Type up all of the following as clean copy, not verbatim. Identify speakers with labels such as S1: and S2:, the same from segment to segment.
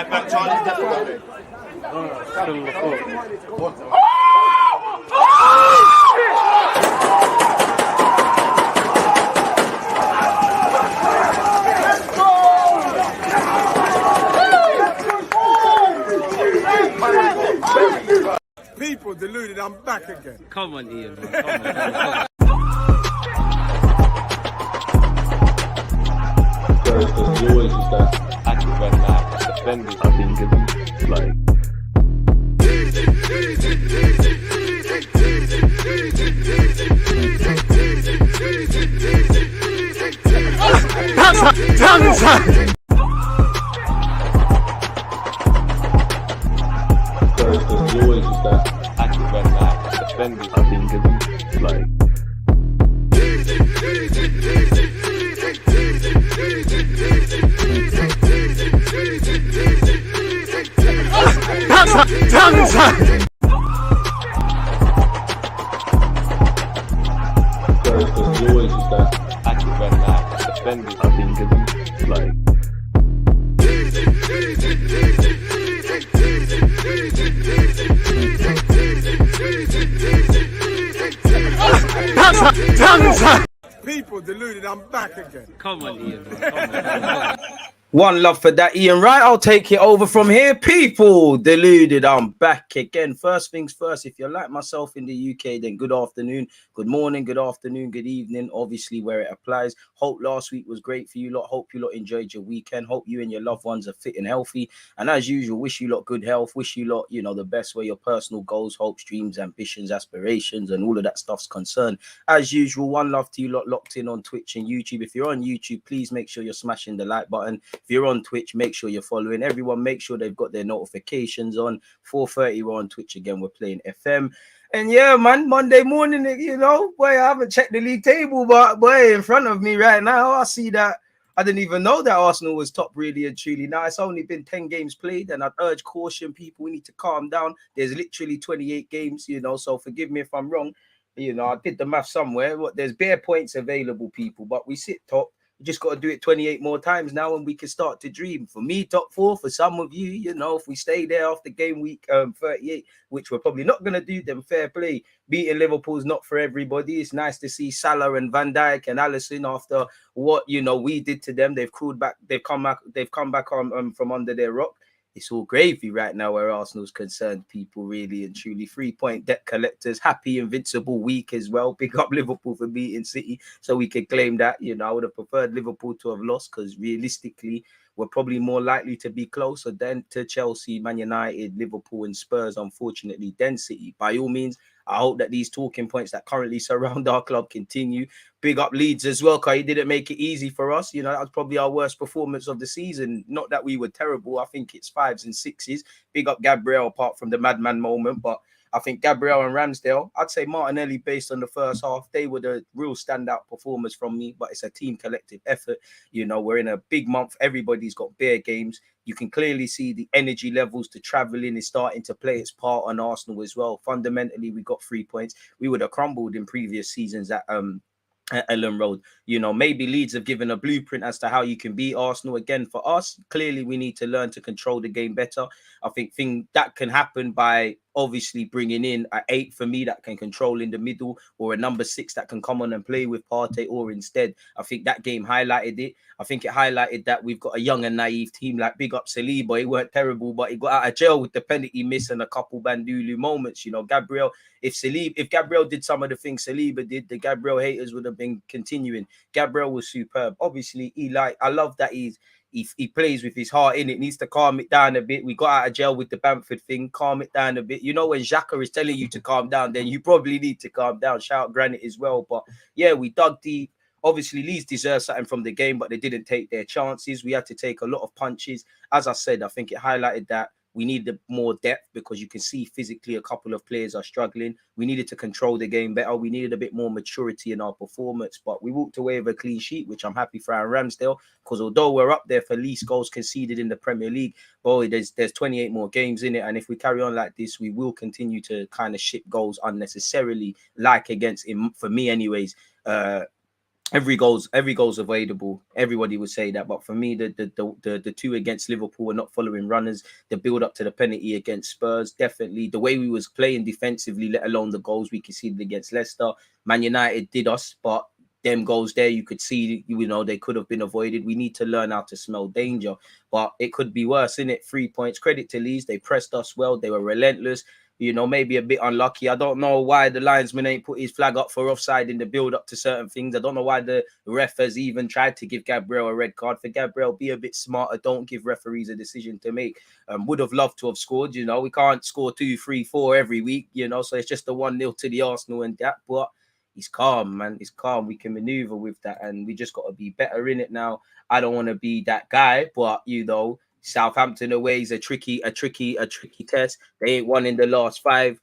S1: Right back, Charlie.
S2: People deluded, I'm back again.
S3: Come on, Ian, man. Come on.
S4: There's always just that active when that defenders have been given, like. There's always just that active when that defenders have been given, like. There's always just that active when that defenders have been given, like.
S2: People deluded, I'm back again.
S3: Come on, Ian, man. Come on.
S5: One love for that, Ian. Right, I'll take it over from here. People deluded, I'm back again. First things first, if you're like myself in the UK, then good afternoon, good morning, good afternoon, good evening, obviously where it applies. Hope last week was great for you lot. Hope you lot enjoyed your weekend. Hope you and your loved ones are fit and healthy. And as usual, wish you lot good health. Wish you lot, the best where your personal goals, hopes, dreams, ambitions, aspirations, and all of that stuff's concerned. As usual, one love to you lot locked in on Twitch and YouTube. If you're on YouTube, please make sure you're smashing the like button. If you're on Twitch, make sure you're following. Everyone, make sure they've got their notifications on. 4:30, we're on Twitch again. We're playing FM. And yeah, man, Monday morning, boy, I haven't checked the league table, but boy, in front of me right now, I see that I didn't even know that Arsenal was top really and truly. Now, it's only been 10 games played, and I'd urge caution, people, we need to calm down. There's literally 28 games, so forgive me if I'm wrong. I did the math somewhere. There's bare points available, people, but we sit top. Just got to do it 28 more times now and we can start to dream. For me, top four. For some of you, if we stay there after game week 38, which we're probably not going to do, then fair play. Beating Liverpool's not for everybody. It's nice to see Salah and Van Dijk and Alisson after what we did to them. They've come back on from under their rock. It's all gravy right now where Arsenal's concerned, people, really and truly. 3-point debt collectors, happy invincible week as well. Big up Liverpool for beating City so we could claim that. I would have preferred Liverpool to have lost because realistically, we're probably more likely to be closer than to Chelsea, Man United, Liverpool and Spurs, unfortunately, than City. By all means, I hope that these talking points that currently surround our club continue. Big up Leeds as well, because he didn't make it easy for us. That was probably our worst performance of the season. Not that we were terrible. I think it's 5s and 6s. Big up Gabriel, apart from the madman moment. But I think Gabriel and Ramsdale, I'd say Martinelli, based on the first half, they were the real standout performers from me. But it's a team collective effort. We're in a big month. Everybody's got bare games. You can clearly see the energy levels to travelling is starting to play its part on Arsenal as well. Fundamentally, we got 3 points. We would have crumbled in previous seasons at Ellen Road. Maybe Leeds have given a blueprint as to how you can beat Arsenal. Again, for us, clearly we need to learn to control the game better. I think that can happen by obviously bringing in an 8 for me that can control in the middle, or a number 6 that can come on and play with Partey, or instead, I think that game highlighted it. I think it highlighted that we've got a young and naive team. Like, big up Saliba. He weren't terrible, but he got out of jail with the penalty miss and a couple Bandulu moments. Gabriel, if Gabriel did some of the things Saliba did, the Gabriel haters would have been continuing. Gabriel was superb. Obviously, I love that he plays with his heart in it. Needs to calm it down a bit. We got out of jail with the Bamford thing. Calm it down a bit. When Xhaka is telling you to calm down, then you probably need to calm down. Shout out Granit as well. But yeah, we dug deep. Obviously, Leeds deserve something from the game, but they didn't take their chances. We had to take a lot of punches. As I said, I think it highlighted that we needed more depth, because you can see physically a couple of players are struggling. We needed to control the game better. We needed a bit more maturity in our performance, but we walked away with a clean sheet, which I'm happy for Aaron Ramsdale, because although we're up there for least goals conceded in the Premier League, boy, there's 28 more games in it. And if we carry on like this, we will continue to kind of ship goals unnecessarily, like against him, for me anyways, every goal's avoidable. Everybody would say that, but for me, the two against Liverpool were not following runners. The build up to the penalty against Spurs, definitely the way we was playing defensively, let alone the goals we conceded against Leicester. Man United did us, but them goals there, you could see, you know, they could have been avoided. We need to learn how to smell danger, but it could be worse, innit? 3 points. Credit to Leeds, they pressed us well. They were relentless. You know, maybe a bit unlucky. I don't know why the linesman ain't put his flag up for offside in the build up to certain things. I don't know why the ref has even tried to give Gabriel a red card. For Gabriel, be a bit smarter. Don't give referees a decision to make. Would have loved to have scored. You know, we can't score 2, 3, 4 every week, you know, so it's just a 1-0 to the Arsenal and that. But he's calm, man. He's calm. We can maneuver with that, and we just got to be better in it now. I don't want to be that guy, but you know, Southampton away is a tricky test. They ain't won in the last 5.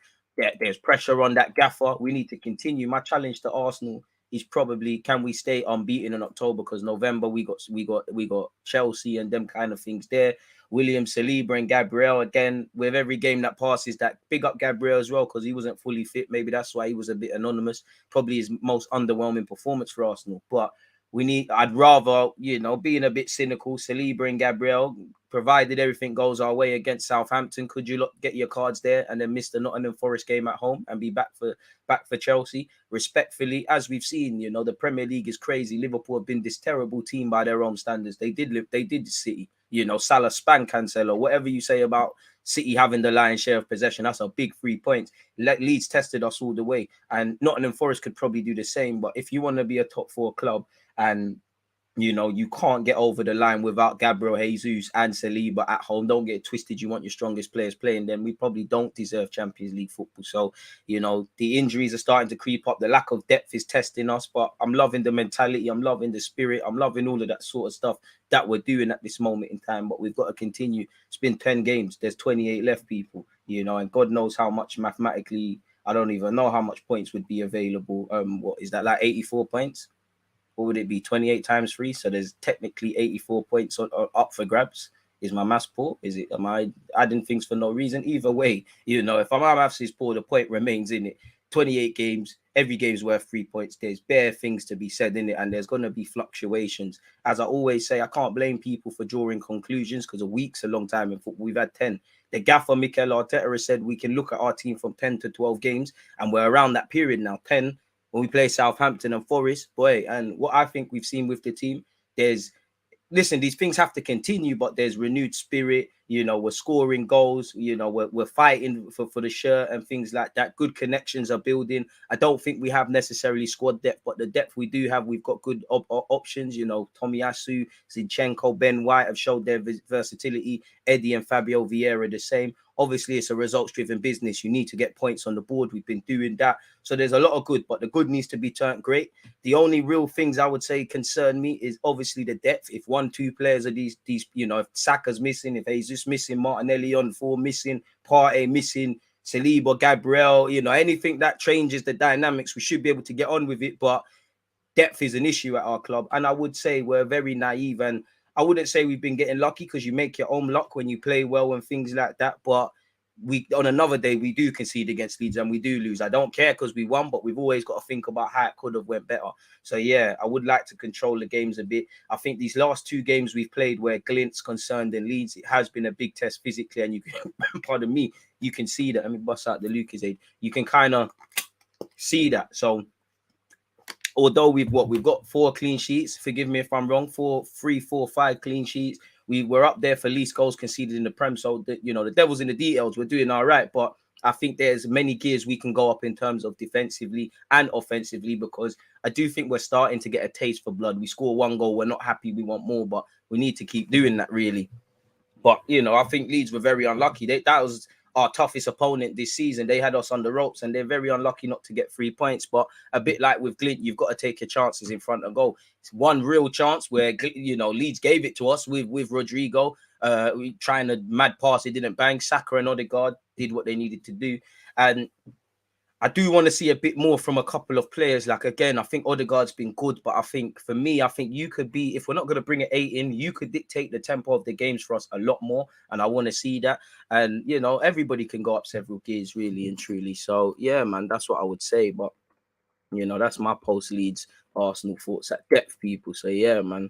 S5: There's pressure on that gaffer. We need to continue. My challenge to Arsenal is probably, can we stay unbeaten in October? Because November we got Chelsea and them kind of things there. William, Saliba, and Gabriel again. With every game that passes, that big up Gabriel as well, because he wasn't fully fit. Maybe that's why he was a bit anonymous. Probably his most underwhelming performance for Arsenal. But I'd rather, you know, being a bit cynical, Saliba and Gabriel, provided everything goes our way against Southampton, could you get your cards there and then miss the Nottingham Forest game at home and be back for Chelsea? Respectfully, as we've seen, you know, the Premier League is crazy. Liverpool have been this terrible team by their own standards. They did City. You know, Salah span Cancelo. Whatever you say about City having the lion's share of possession, that's a big 3 points. Leeds tested us all the way, and Nottingham Forest could probably do the same. But if you want to be a top 4 club, and you know, you can't get over the line without Gabriel Jesus and Saliba at home. Don't get it twisted. You want your strongest players playing, then we probably don't deserve Champions League football. So, you know, the injuries are starting to creep up. The lack of depth is testing us, but I'm loving the mentality. I'm loving the spirit. I'm loving all of that sort of stuff that we're doing at this moment in time, but we've got to continue. It's been 10 games. There's 28 left, people, you know, and God knows how much mathematically, I don't even know how much points would be available. What is that, like 84 points? What would it be? 28 times 3. So there's technically 84 points up for grabs. Is my maths poor? Am I adding things for no reason? Either way, you know, if my maths is poor, the point remains in it. 28 games, every game's worth 3 points. There's bare things to be said in it, and there's going to be fluctuations. As I always say, I can't blame people for drawing conclusions, because a week's a long time in football. We've had 10. The gaffer, Mikel Arteta, has said we can look at our team from 10 to 12 games, and we're around that period now. 10 when we play Southampton and Forest, boy. And what I think we've seen with the team, listen, these things have to continue, but there's renewed spirit. You know, we're scoring goals. You know, we're fighting for the shirt and things like that. Good connections are building. I don't think we have necessarily squad depth, but the depth we do have, we've got good options. You know, Tomiyasu, Zinchenko, Ben White have showed their versatility. Eddie and Fabio Vieira the same. Obviously, it's a results-driven business. You need to get points on the board. We've been doing that. So there's a lot of good, but the good needs to be turned great. The only real things I would say concern me is obviously the depth. If 1-2 players are these, you know, if Saka's missing, if Jesus missing, Martinelli on 4 missing, Partey missing, Saliba, Gabriel, you know, anything that changes the dynamics, we should be able to get on with it. But depth is an issue at our club. And I would say we're very naive, and I wouldn't say we've been getting lucky, because you make your own luck when you play well and things like that. But on another day, we do concede against Leeds and we do lose. I don't care because we won, but we've always got to think about how it could have went better. So yeah, I would like to control the games a bit. I think these last 2 games we've played where Glint's concerned and Leeds, it has been a big test physically, and you can, pardon me, you can see that. Let me bust out the Lucas aid. You can kind of see that. So although we've got 4 clean sheets, forgive me if I'm wrong, 3, 4, 5 clean sheets. We were up there for least goals conceded in the Prem. So, you know, the devil's in the details. We're doing all right. But I think there's many gears we can go up in terms of defensively and offensively, because I do think we're starting to get a taste for blood. We score 1 goal. We're not happy. We want more, but we need to keep doing that, really. But, you know, I think Leeds were very unlucky. That was our toughest opponent this season. They had us on the ropes, and they're very unlucky not to get 3 points. But a bit like with Glint, you've got to take your chances in front of goal. It's one real chance where, you know, Leeds gave it to us with Rodrigo. We trying a mad pass, it didn't bang. Saka and Odegaard did what they needed to do. And I do want to see a bit more from a couple of players. Like, again, I think Odegaard's been good, but I think for me, I think you could be, if we're not going to bring an 8 in, you could dictate the tempo of the games for us a lot more. And I want to see that. And, you know, everybody can go up several gears, really and truly. So, yeah, man, that's what I would say. But You know, that's my post Leeds Arsenal thoughts at depth, people. So yeah, man.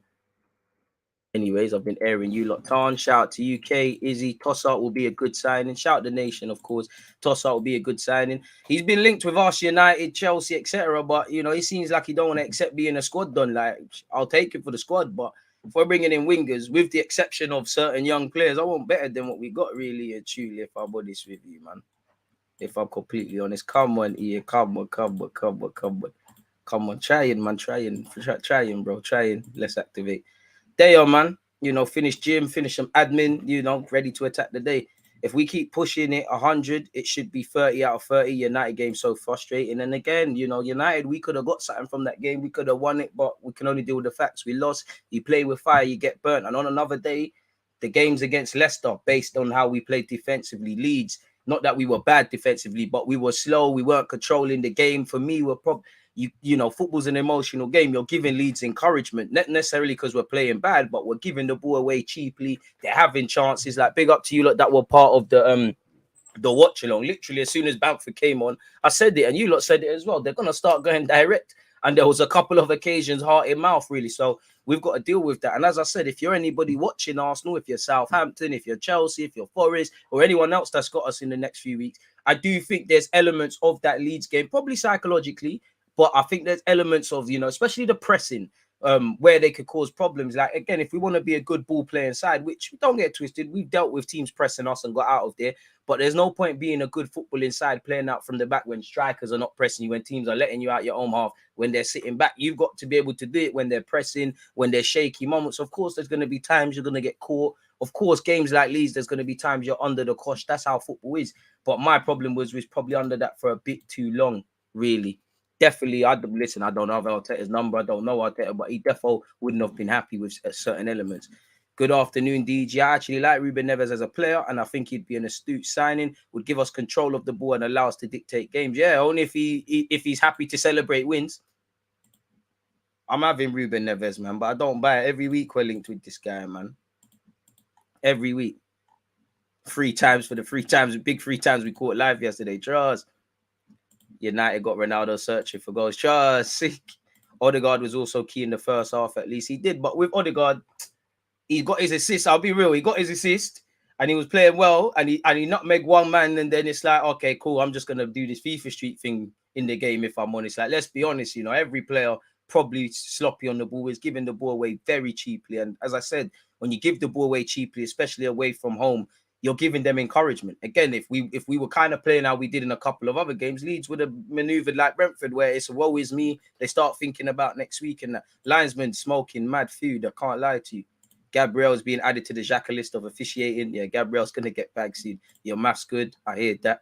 S5: Anyways, I've been airing you lot on. Shout out to UK. Izzy. Tossart will be a good signing. Shout out the nation, of course. Tossart will be a good signing. He's been linked with Arsenal United, Chelsea, etc. But, you know, he seems like he don't want to accept being a squad done. Like, I'll take it for the squad. But if we're bringing in wingers, with the exception of certain young players, I want better than what we got, really and truly, if I'm honest with you, man. If I'm completely honest. Come on, Ian. Come on. Come on. Trying, man. Trying, bro. Trying. Let's activate. They are, man. You know, finish gym, finish some admin, you know, ready to attack the day. If we keep pushing it 100, it should be 30 out of 30. United game so frustrating. And again, you know, United, we could have got something from that game. We could have won it, but we can only deal with the facts. We lost. You play with fire, you get burnt. And on another day, the games against Leicester, based on how we played defensively, Leeds, not that we were bad defensively, but we were slow. We weren't controlling the game. For me, we're probably... You know, football's an emotional game. You're giving Leeds encouragement, not necessarily because we're playing bad, but we're giving the ball away cheaply. They're having chances. Like, big up to you, like that were part of the watch along. Literally, as soon as Bamford came on, I said it, and you lot said it as well. They're gonna start going direct, and there was a couple of occasions heart in mouth, really. So we've got to deal with that. And as I said, if you're anybody watching Arsenal, if you're Southampton, if you're Chelsea, if you're Forest, or anyone else that's got us in the next few weeks, I do think there's elements of that Leeds game, probably psychologically. But I think there's elements of, you know, especially the pressing, where they could cause problems. Like, again, if we want to be a good ball playing side, which don't get twisted, we've dealt with teams pressing us and got out of there. But there's no point being a good footballing side playing out from the back when strikers are not pressing you, when teams are letting you out your own half, when they're sitting back. You've got to be able to do it when they're pressing, when there's shaky moments. Of course, there's going to be times you're going to get caught. Of course, games like Leeds, there's going to be times you're under the cosh. That's how football is. But my problem was probably under that for a bit too long, really. Definitely, I don't know Arteta's number. I don't know Arteta, but he definitely wouldn't have been happy with certain elements. Good afternoon, DJ. I actually like Ruben Neves as a player, and I think he'd be an astute signing. Would give us control of the ball and allow us to dictate games. Yeah, only if he's happy to celebrate wins. I'm having Ruben Neves, man, but I don't buy it. Every week we're linked with this guy, man. Every week. 3 times for the 3 times, big 3 times we caught live yesterday. Trust. United got Ronaldo searching for goals. Just Odegaard was also key in the first half, at least he did. But with Odegaard, he got his assist. I'll be real, he got his assist and he was playing well, and he nutmegged one man, and then it's like, okay, cool, I'm just gonna do this FIFA Street thing in the game, if I'm honest. Like, let's be honest, you know, every player probably sloppy on the ball, is giving the ball away very cheaply. And as I said, when you give the ball away cheaply, especially away from home, you're giving them encouragement. Again, if we were kind of playing how we did in a couple of other games, Leeds would have maneuvered like Brentford, where it's woe is me. They start thinking about next week, and the linesman smoking mad food. I can't lie to you. Gabriel's being added to the Xhaka list of officiating. Yeah, Gabriel's going to get back soon. Your math's good. I hear that.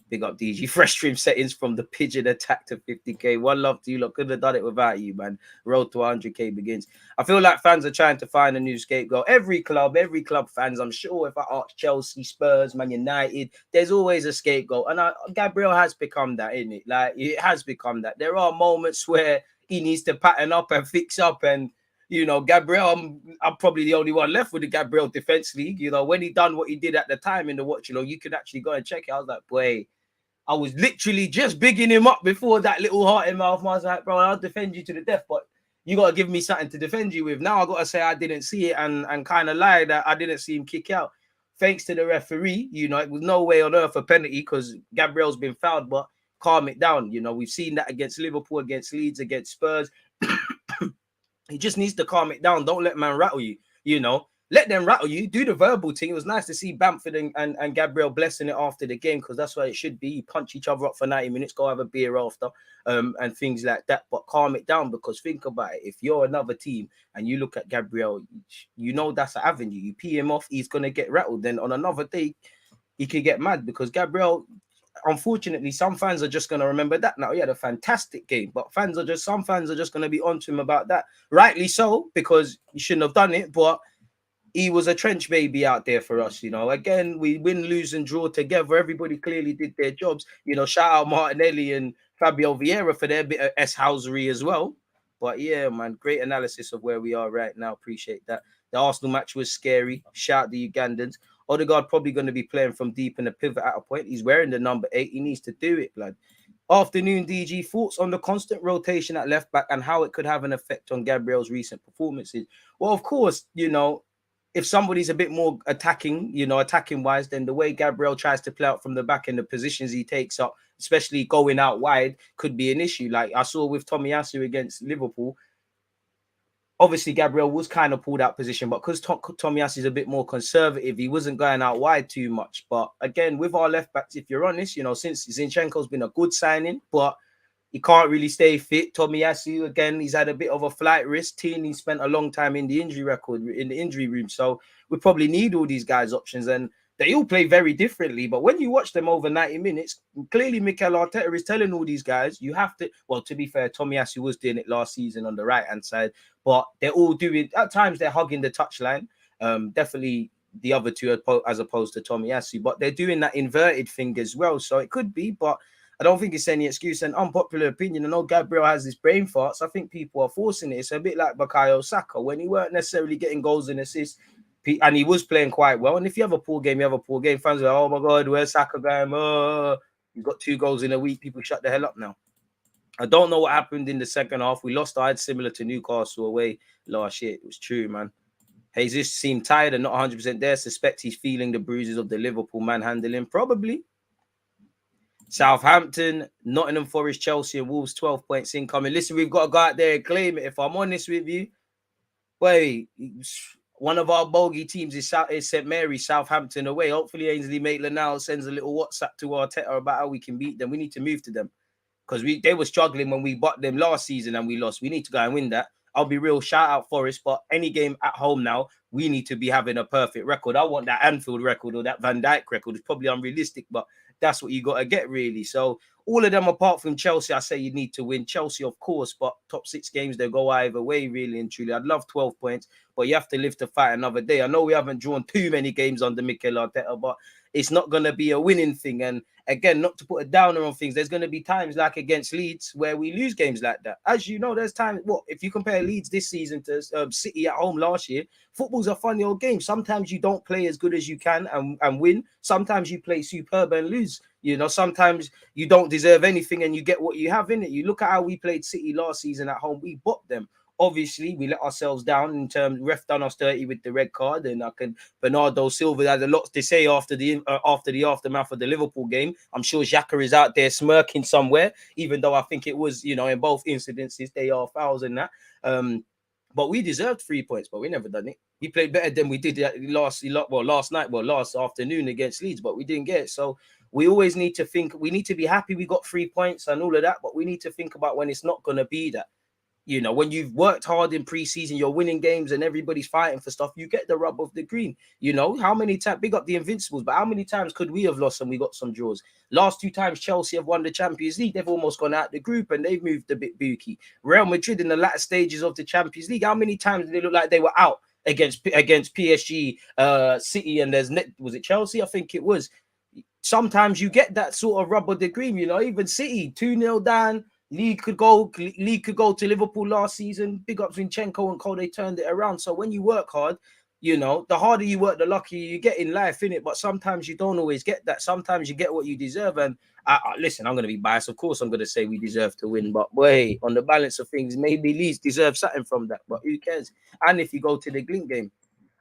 S5: Big up DG. Fresh stream settings from the pigeon attack to 50k. One love to you. Look, couldn't have done it without you, man. Road to 100k begins. I feel like fans are trying to find a new scapegoat. Every club fans, I'm sure if I ask Chelsea, Spurs, Man United, there's always a scapegoat. And Gabriel has become that, isn't it? Like, it has become that. There are moments where he needs to pattern up and fix up, and you know, Gabriel, I'm probably the only one left with the Gabriel Defense League. You know, when he done what he did at the time in the watch, you know, you could actually go and check it. I was like, boy, I was literally just bigging him up before that little heart in mouth. I was like, bro, I'll defend you to the death, but you got to give me something to defend you with. Now I got to say I didn't see it and kind of lie that I didn't see him kick out. Thanks to the referee, you know, it was no way on earth a penalty because Gabriel's been fouled, but calm it down. You know, we've seen that against Liverpool, against Leeds, against Spurs. He just needs to calm it down. Don't let man rattle you, you know. Let them rattle you. Do the verbal thing. It was nice to see Bamford and Gabriel blessing it after the game, because that's what it should be. You punch each other up for 90 minutes, go have a beer after, and things like that. But calm it down, because think about it. If you're another team and you look at Gabriel, you know that's an avenue. You pee him off, he's going to get rattled. Then on another day, he could get mad, because Gabriel... Unfortunately, some fans are just going to remember that. Now, he had a fantastic game, but some fans are just going to be onto him about that. Rightly so, because he shouldn't have done it, but he was a trench baby out there for us, you know. Again, we win, lose, and draw together. Everybody clearly did their jobs. You know, shout out Martinelli and Fabio Vieira for their bit of S-housery as well. But yeah, man, great analysis of where we are right now. Appreciate that. The Arsenal match was scary. Shout out the Ugandans. Odegaard probably going to be playing from deep in the pivot at a point. He's wearing the number 8. He needs to do it, blood. Afternoon, DG, thoughts on the constant rotation at left back and how it could have an effect on Gabriel's recent performances? Well, of course, you know, if somebody's a bit more attacking, you know, attacking wise, then the way Gabriel tries to play out from the back and the positions he takes up, especially going out wide, could be an issue. Like I saw with Tomiyasu against Liverpool. Obviously, Gabriel was kind of pulled out position, but because Tomiyasu is a bit more conservative, he wasn't going out wide too much. But again, with our left backs, if you're honest, you know, since Zinchenko's been a good signing, but he can't really stay fit. Tomiyasu, again, he's had a bit of a flight risk. Tierney spent a long time in the injury room. So we probably need all these guys' options. And they all play very differently. But when you watch them over 90 minutes, clearly Mikel Arteta is telling all these guys, you have to, well, to be fair, Tomiyasu was doing it last season on the right-hand side. But they're all doing, at times they're hugging the touchline. Definitely the other two as opposed to Tomiyasu. But they're doing that inverted thing as well. So it could be, but I don't think it's any excuse. And unpopular opinion, I know Gabriel has this brain farts. I think people are forcing it. It's a bit like Bukayo Saka when he weren't necessarily getting goals and assists, and he was playing quite well. And if you have a poor game, you have a poor game. Fans are like, oh my God, where's Saka going? Oh, you've got 2 goals in a week. People shut the hell up now. I don't know what happened in the second half. We lost our head similar to Newcastle away last year. It was true, man. Jesus seemed tired and not 100% there. Suspect he's feeling the bruises of the Liverpool manhandling. Probably. Southampton, Nottingham Forest, Chelsea, and Wolves, 12 points incoming. Listen, we've got to go out there and claim it. If I'm honest with you, wait, one of our bogey teams is St. Mary's, Southampton away. Hopefully, Ainsley Maitland-Niles sends a little WhatsApp to Arteta about how we can beat them. We need to move to them because they were struggling when we bought them last season and we lost. We need to go and win that. I'll be real, shout out Forest, but any game at home now, we need to be having a perfect record. I want that Anfield record or that Van Dijk record. It's probably unrealistic, but that's what you got to get, really. So all of them, apart from Chelsea, I say you need to win. Chelsea, of course, but top 6 games, they go either way, really and truly. I'd love 12 points, but you have to live to fight another day. I know we haven't drawn too many games under Mikel Arteta, but it's not going to be a winning thing. And again, not to put a downer on things, there's going to be times like against Leeds where we lose games like that. As you know, there's times, if you compare Leeds this season to City at home last year, football's a funny old game. Sometimes you don't play as good as you can and win. Sometimes you play superb and lose. You know, sometimes you don't deserve anything and you get what you have in it. You look at how we played City last season at home. We bopped them. Obviously, we let ourselves down in terms. Ref done us dirty with the red card, and Bernardo Silva had a lot to say after the aftermath of the Liverpool game. I'm sure Xhaka is out there smirking somewhere, even though I think it was, you know, in both incidences they are fouls and that. But we deserved 3 points, but we never done it. We played better than we did last afternoon against Leeds, but we didn't get it. So we always need to think. We need to be happy we got 3 points and all of that, but we need to think about when it's not going to be that. You know, when you've worked hard in pre-season, you're winning games and everybody's fighting for stuff, you get the rub of the green. You know, how many times, big up the Invincibles, but how many times could we have lost and we got some draws? Last 2 times Chelsea have won the Champions League, they've almost gone out the group and they've moved a bit booky. Real Madrid in the latter stages of the Champions League, how many times did they look like they were out against PSG, City, and was it Chelsea? I think it was. Sometimes you get that sort of rub of the green, you know, even City, 2-0 down. League could go to Liverpool last season. Big up Zinchenko and Co. They turned it around. So when you work hard, you know, the harder you work, the luckier you get in life, innit? But sometimes you don't always get that. Sometimes you get what you deserve. And listen, I'm going to be biased. Of course, I'm going to say we deserve to win. But boy, on the balance of things, maybe Leeds deserve something from that. But who cares? And if you go to the Glint game,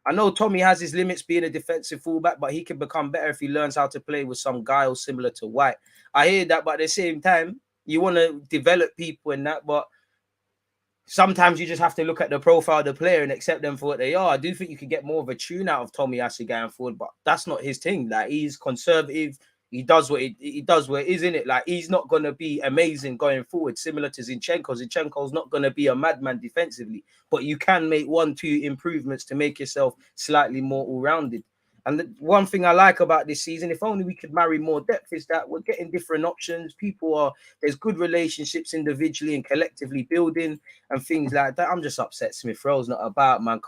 S5: I know Tommy has his limits being a defensive fullback, but he can become better if he learns how to play with some guile similar to White. I hear that, but at the same time, you want to develop people in that, but sometimes you just have to look at the profile of the player and accept them for what they are. I do think you could get more of a tune out of Tomiyasu going forward, but that's not his thing. Like, he's conservative. He does what he does where it is, in it. Like, he's not going to be amazing going forward, similar to Zinchenko. Zinchenko's not going to be a madman defensively, but you can make 1-2 improvements to make yourself slightly more all-rounded. And the one thing I like about this season, if only we could marry more depth, is that we're getting different options. There's good relationships individually and collectively building and things like that. I'm just upset Smith Rowe's not about, man.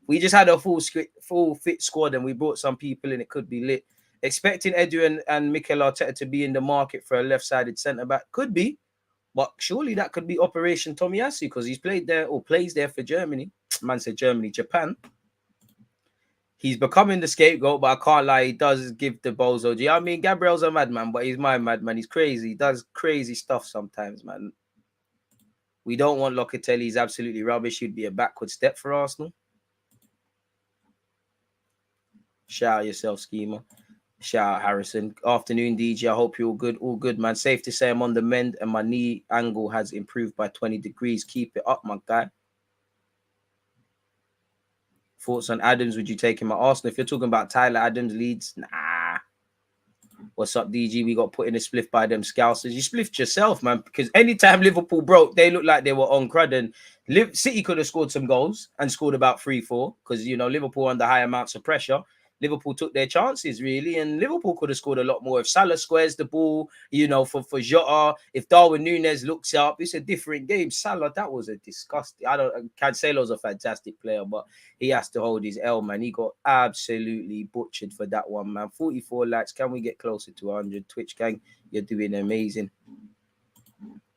S5: We just had a full fit squad and we brought some people in. It could be lit. Expecting Edu and Mikel Arteta to be in the market for a left-sided centre-back could be, but surely that could be Operation Tomiyasu because he's played there or plays there for Germany. Man said Germany, Japan. He's becoming the scapegoat, but I can't lie, he does give the bozo. I mean, Gabriel's a madman, but he's my madman. He's crazy. He does crazy stuff sometimes, man. We don't want Locatelli. He's absolutely rubbish. He'd be a backward step for Arsenal. Shout out yourself, Schema. Shout out Harrison. Afternoon, DJ. I hope you're all good. All good, man. Safe to say I'm on the mend and my knee angle has improved by 20 degrees. Keep it up, my guy. Thoughts on Adams? Would you take him at Arsenal? If you're talking about Tyler Adams, Leeds, nah. What's up, DG? We got put in a spliff by them Scousers. You spliffed yourself, man, because anytime Liverpool broke, they looked like they were on crud. And City could have scored some goals and scored about 3-4 because, you know, Liverpool under high amounts of pressure. Liverpool took their chances, really, and Liverpool could have scored a lot more. If Salah squares the ball, you know, for Jota, if Darwin Núñez looks up, it's a different game. Salah, that was a disgusting. Cancelo's a fantastic player, but he has to hold his L, man. He got absolutely butchered for that one, man. 44 likes. Can we get closer to 100? Twitch gang, you're doing amazing.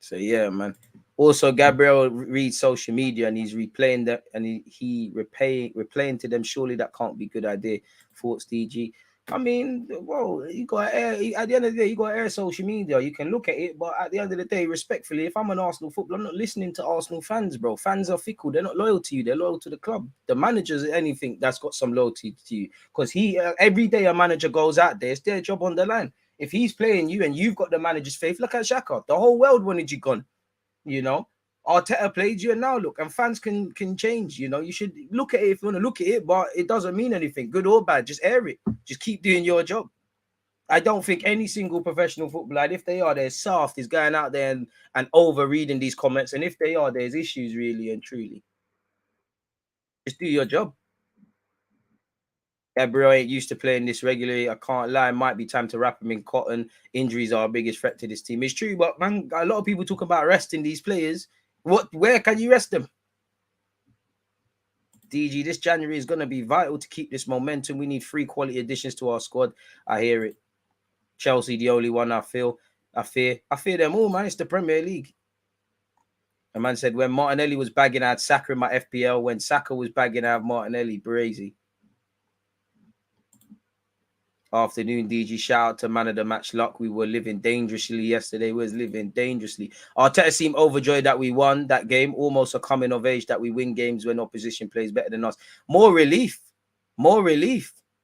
S5: So, yeah, man. Also, Gabriel reads social media and he's replaying that, and he replaying to them. Surely that can't be a good idea. Thoughts, DG? I mean, well, you got at the end of the day, you got to air social media. You can look at it, but at the end of the day, respectfully, if I'm an Arsenal footballer, I'm not listening to Arsenal fans, bro. Fans are fickle. They're not loyal to you. They're loyal to the club. The manager's anything that's got some loyalty to you, because every day a manager goes out there, it's their job on the line. If he's playing you and you've got the manager's faith, look at Xhaka. The whole world wanted you gone. You know, Arteta played you, and now look, and fans can change. You know, you should look at it if you want to look at it, but it doesn't mean anything, good or bad. Just air it. Just keep doing your job. I don't think any single professional footballer, and if they are, they're soft, is going out there and over reading these comments. And if they are, there's issues, really and truly. Just do your job. Gabriel ain't used to playing this regularly. I can't lie. It might be time to wrap him in cotton. Injuries are our biggest threat to this team. It's true, but man, a lot of people talk about resting these players. Where can you rest them? DG, this January is going to be vital to keep this momentum. We need 3 quality additions to our squad. I hear it. Chelsea, the only one I fear them all, man. It's the Premier League. A man said when Martinelli was bagging, I had Saka in my FPL. When Saka was bagging, I have Martinelli. Brazy. Afternoon, DG. Shout out to man of the match Luck. We were living dangerously yesterday. We was living dangerously. Arteta seemed overjoyed that we won that game. Almost a coming of age that we win games when opposition plays better than us. More relief,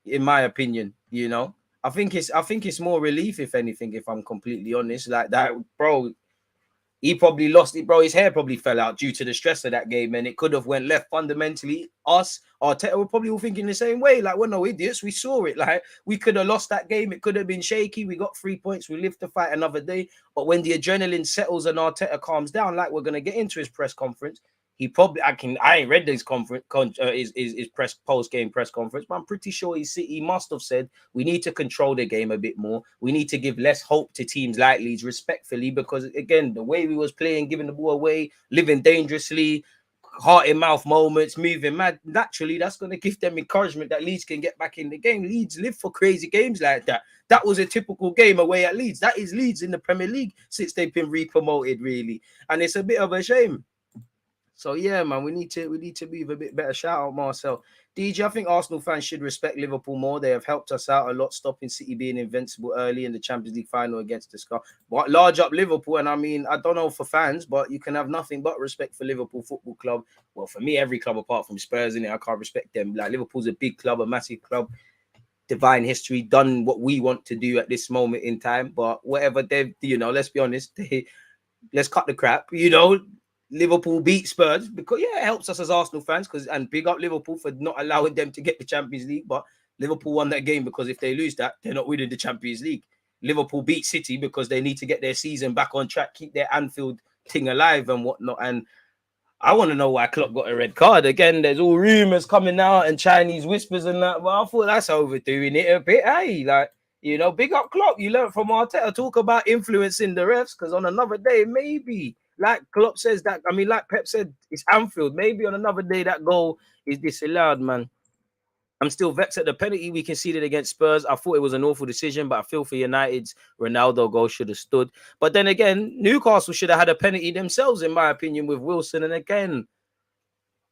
S5: in my opinion. You know, I think it's more relief, if anything. If I'm completely honest, like that, bro. He probably lost it, bro. His hair probably fell out due to the stress of that game, and it could have went left. Fundamentally, us, Arteta, were probably all thinking the same way. Like, we're no idiots. We saw it. Like, we could have lost that game. It could have been shaky. We got 3 points. We live to fight another day. But when the adrenaline settles and Arteta calms down, like we're gonna get into his press conference, he probably I ain't read his post-game press conference, but I'm pretty sure he must have said we need to control the game a bit more. We need to give less hope to teams like Leeds, respectfully, because again, the way we was playing, giving the ball away, living dangerously, heart in mouth moments, moving mad, naturally that's going to give them encouragement that Leeds can get back in the game. Leeds live for crazy games like that. That was a typical game away at Leeds. That is Leeds in the Premier League since they've been re-promoted, really, and it's a bit of a shame. So yeah, man, we need to move a bit better. Shout out Marcel. DJ, I think Arsenal fans should respect Liverpool more. They have helped us out a lot, stopping City being invincible early in the Champions League final against the Scar. But large up Liverpool, and I mean, I don't know for fans, but you can have nothing but respect for Liverpool Football Club. Well, for me, every club apart from Spurs, in it, I can't respect them. Like, Liverpool's a big club, a massive club, divine history, done what we want to do at this moment in time. But whatever they've, you know, let's be honest, let's cut the crap, you know. Liverpool beat Spurs because, yeah, it helps us as Arsenal fans, and big up Liverpool for not allowing them to get the Champions League. But Liverpool won that game because if they lose that, they're not winning the Champions League. Liverpool beat City because they need to get their season back on track, keep their Anfield thing alive and whatnot. And I want to know why Klopp got a red card. Again, there's all rumours coming out and Chinese whispers and that. Well, I thought that's overdoing it a bit. Hey, like, you know, big up Klopp. You learned from Arteta. Talk about influencing the refs, because on another day, maybe, like Klopp says that, I mean, like Pep said, it's Anfield. Maybe on another day that goal is disallowed, man. I'm still vexed at the penalty we conceded against Spurs. I thought it was an awful decision, but I feel for United's Ronaldo goal should have stood. But then again, Newcastle should have had a penalty themselves, in my opinion, with Wilson. And again,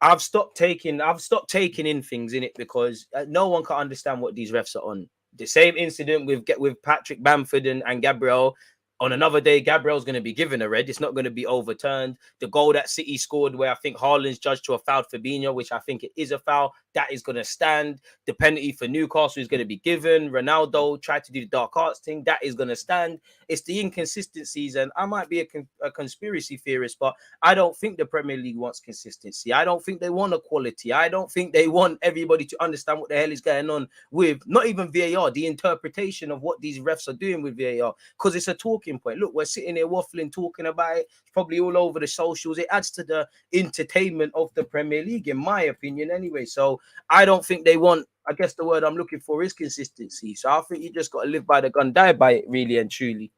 S5: I've stopped taking in things in it because no one can understand what these refs are on. The same incident with Patrick Bamford and Gabriel. On another day, Gabriel's going to be given a red. It's not going to be overturned. The goal that City scored, where I think Haaland's judged to a foul Fabinho, which I think it is a foul, that is going to stand. The penalty for Newcastle is going to be given. Ronaldo tried to do the dark arts thing. That is going to stand. It's the inconsistencies, and I might be a conspiracy theorist, but I don't think the Premier League wants consistency. I don't think they want equality. I don't think they want everybody to understand what the hell is going on with not even VAR, the interpretation of what these refs are doing with VAR, because it's a talking point. Look, we're sitting here waffling, talking about it. It's probably all over the socials. It adds to the entertainment of the Premier League, in my opinion, anyway. So I don't think they want, I guess the word I'm looking for is consistency. So I think you just got to live by the gun, die by it, really and truly.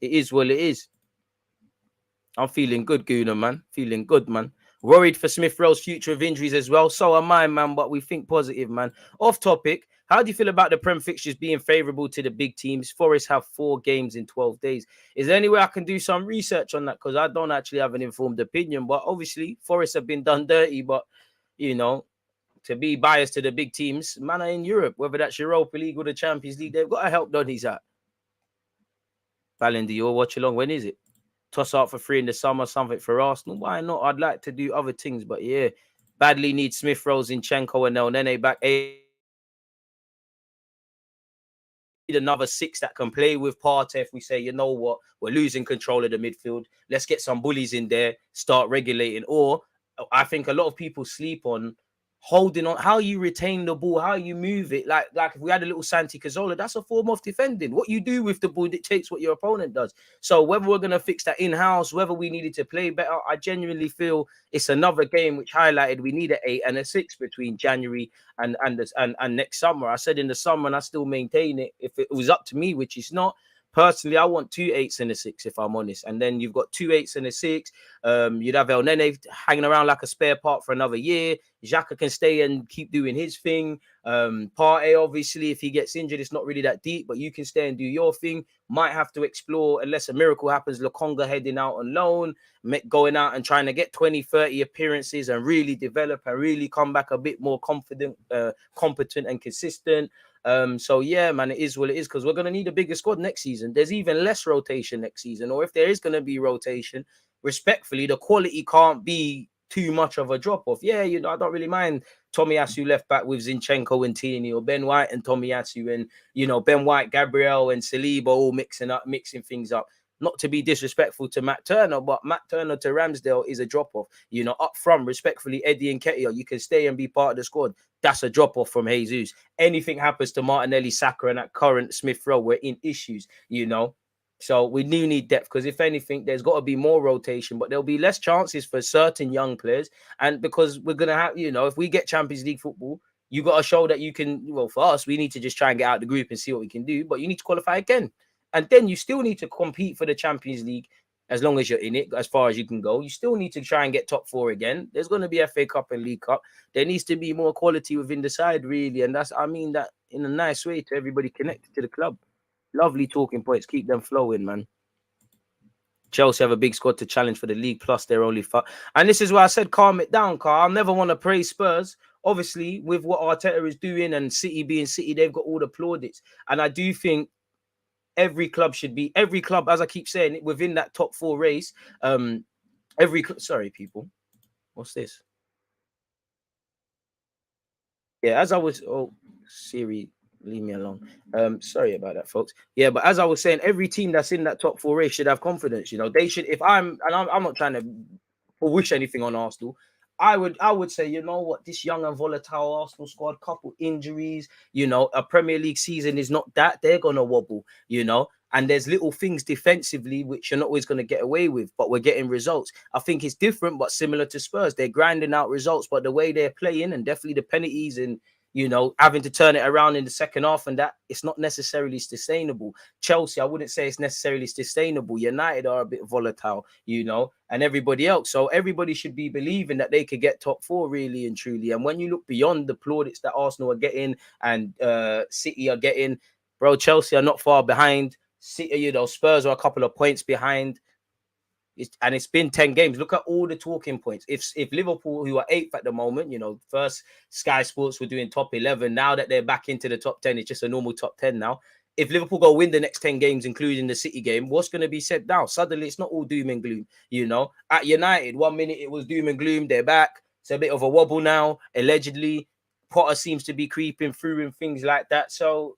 S5: It is what it is. I'm feeling good, Gooner, man. Feeling good, man. Worried for Smith Rowe's future of injuries as well. So am I, man, but we think positive, man. Off topic, how do you feel about the Prem fixtures being favourable to the big teams? Forest have 4 games in 12 days. Is there any way I can do some research on that? Because I don't actually have an informed opinion. But obviously, Forest have been done dirty. But, you know, to be biased to the big teams, man, are in Europe, whether that's Europa League or the Champions League, they've got to help Donny's out. Ballon d'Or, watch along. When is it? Toss out for 3 in the summer, something for Arsenal. Why not? I'd like to do other things, but yeah, badly need Smith Rowe, Zinchenko, and El Nene back. Another 6 that can play with Partey. If we say, you know what, we're losing control of the midfield, let's get some bullies in there, start regulating. Or I think a lot of people sleep on holding on, how you retain the ball, how you move it. Like if we had a little Santi Cazorla, that's a form of defending. What you do with the ball dictates what your opponent does. So whether we're going to fix that in-house, whether we needed to play better, I genuinely feel it's another game which highlighted we need an 8 and a 6 between January and next summer. I said in the summer, and I still maintain it. If it was up to me, which is not, personally, I want 2 8s and a 6, if I'm honest. And then you've got 2 8s and a 6. You'd have El Nene hanging around like a spare part for another year. Xhaka can stay and keep doing his thing. Partey, obviously, if he gets injured, it's not really that deep, but you can stay and do your thing. Might have to explore, unless a miracle happens, Lokonga heading out on loan, going out and trying to get 20, 30 appearances and really develop and really come back a bit more confident, competent and consistent. So yeah, man, it is what it is, because we're going to need a bigger squad next season. There's even less rotation next season, or if there is going to be rotation, respectfully, the quality can't be too much of a drop off. Yeah, you know, I don't really mind Tomiyasu left back with Zinchenko and Tierney, or Ben White and Tomiyasu, and, you know, Ben White, Gabriel and Saliba all mixing things up. Not to be disrespectful to Matt Turner, but Matt Turner to Ramsdale is a drop-off. You know, up front, respectfully, Eddie and Nketiah, you can stay and be part of the squad. That's a drop-off from Jesus. Anything happens to Martinelli, Saka, and that current Smith Rowe, we're in issues, you know. So we do need depth, because if anything, there's got to be more rotation, but there'll be less chances for certain young players. And because we're going to have, you know, if we get Champions League football, you got to show that you can, well, for us, we need to just try and get out of the group and see what we can do, but you need to qualify again. And then you still need to compete for the Champions League as long as you're in it, as far as you can go. You still need to try and get top 4 again. There's going to be FA Cup and League Cup. There needs to be more quality within the side, really. And that's, I mean that in a nice way to everybody connected to the club. Lovely talking points. Keep them flowing, man. Chelsea have a big squad to challenge for the league, plus they're only and this is why I said calm it down, Carl. I never want to praise Spurs. Obviously, with what Arteta is doing and City being City, they've got all the plaudits. And I do think every club, as I keep saying, within that top 4 race. Sorry, people. What's this? Yeah, as I was, Siri, leave me alone. Sorry about that, folks. Yeah, but as I was saying, every team that's in that top 4 race should have confidence. You know, they should. If I'm not trying to wish anything on Arsenal, I would say, you know what, this young and volatile Arsenal squad, couple injuries, you know, a Premier League season is not that. They're gonna wobble, you know. And there's little things defensively which you're not always going to get away with, but we're getting results. I think it's different, but similar to Spurs. They're grinding out results, but the way they're playing, and definitely the penalties and, you know, having to turn it around in the second half, and that, it's not necessarily sustainable. Chelsea, I wouldn't say it's necessarily sustainable. United are a bit volatile, you know, and everybody else. So everybody should be believing that they could get top 4 really and truly. And when you look beyond the plaudits that Arsenal are getting and City are getting, bro, Chelsea are not far behind. City, you know, Spurs are a couple of points behind. And it's been 10 games. Look at all the talking points. If Liverpool, who are 8th at the moment, you know, first Sky Sports were doing top 11. Now that they're back into the top 10, it's just a normal top 10 now. If Liverpool go win the next 10 games, including the City game, what's going to be said now? Suddenly, it's not all doom and gloom, you know. At United, 1 minute it was doom and gloom. They're back. It's a bit of a wobble now, allegedly. Potter seems to be creeping through and things like that. So,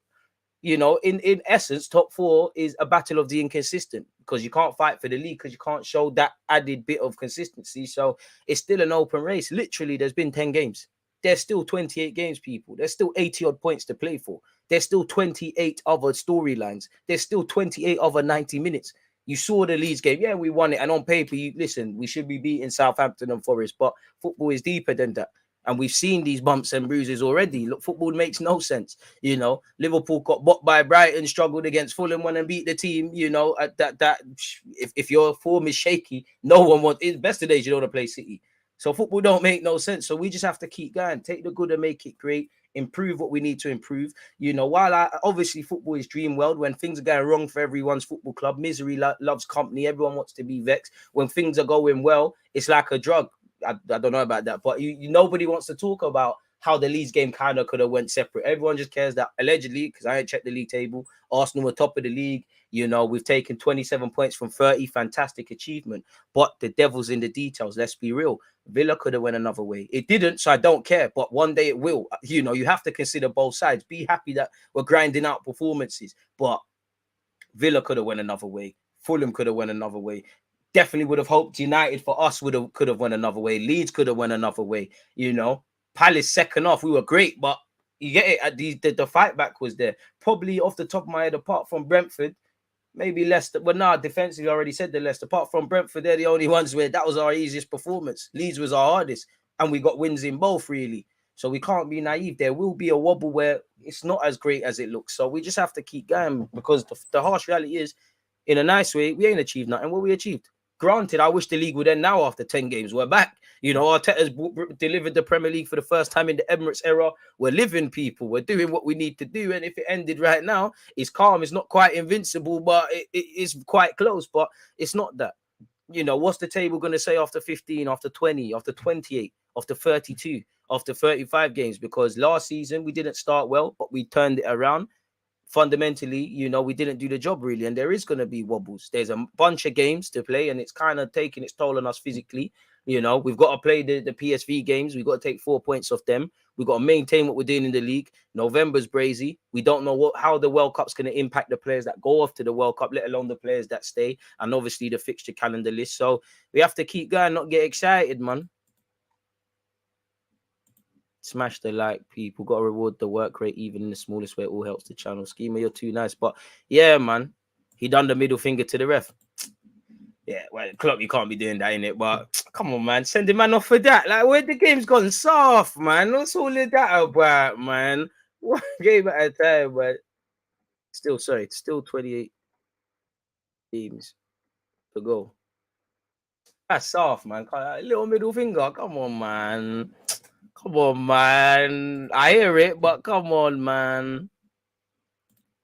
S5: you know, in essence, top 4 is a battle of the inconsistent, because you can't fight for the league because you can't show that added bit of consistency. So it's still an open race. Literally, there's been 10 games. There's still 28 games, people. There's still 80 odd points to play for. There's still 28 other storylines. There's still 28 other 90 minutes. You saw the Leeds game. Yeah, we won it. And on paper, listen, we should be beating Southampton and Forest, but football is deeper than that. And we've seen these bumps and bruises already. Look, football makes no sense. You know, Liverpool got bought by Brighton, struggled against Fulham, won and beat the team. You know, if your form is shaky, no one wants. It's best of days you don't want to play City. So football don't make no sense. So we just have to keep going, take the good and make it great, improve what we need to improve. You know, while obviously football is dream world, when things are going wrong for everyone's football club, misery loves company. Everyone wants to be vexed. When things are going well, it's like a drug. I don't know about that, but nobody wants to talk about how the Leeds game kind of could have went separate. Everyone just cares that allegedly, because I ain't checked the league table, Arsenal were top of the league. You know, we've taken 27 points from 30, fantastic achievement. But the devil's in the details. Let's be real. Villa could have went another way. It didn't, so I don't care. But one day it will. You know, you have to consider both sides. Be happy that we're grinding out performances. But Villa could have went another way. Fulham could have went another way. Definitely would have hoped United for us could have went another way. Leeds could have went another way. You know, Palace second off, we were great, but you get it. At the fight back was there. Probably off the top of my head, apart from Brentford, maybe Leicester. But nah, defensively, I already said the Leicester. Apart from Brentford, they're the only ones where that was our easiest performance. Leeds was our hardest, and we got wins in both, really. So we can't be naive. There will be a wobble where it's not as great as it looks. So we just have to keep going, because the harsh reality is, in a nice way, we ain't achieved nothing. What we achieved. Granted, I wish the league would end now after 10 games. We're back. You know, Arteta's delivered the Premier League for the first time in the Emirates era. We're living, people. We're doing what we need to do. And if it ended right now, it's calm. It's not quite invincible, but it is quite close. But it's not that. You know, what's the table going to say after 15, after 20, after 28, after 32, after 35 games? Because last season, we didn't start well, but we turned it around. Fundamentally, you know, we didn't do the job really, and there is going to be wobbles. There's a bunch of games to play, and it's kind of taking its toll on us physically. You know, we've got to play the PSV games. We've got to take 4 points off them. We've got to maintain what we're doing in the league. November's brazy. We don't know how the World Cup's going to impact the players that go off to the World Cup, let alone the players that stay, and obviously the fixture calendar list. So we have to keep going, not get excited, man. Smash the like, people. Got to reward the work rate, even in the smallest way. It all helps the channel. Schema, you're too nice. But yeah, man, he done the middle finger to the ref. Yeah, well, Klopp, you can't be doing that, innit? But come on, man, send the man off for that. Like, where the game's gone soft, man. What's all of that about, man? One game at a time, but still 28 games to go. That's soft, man. Little middle finger. Come on, man. Come on, man. I hear it, but come on, man.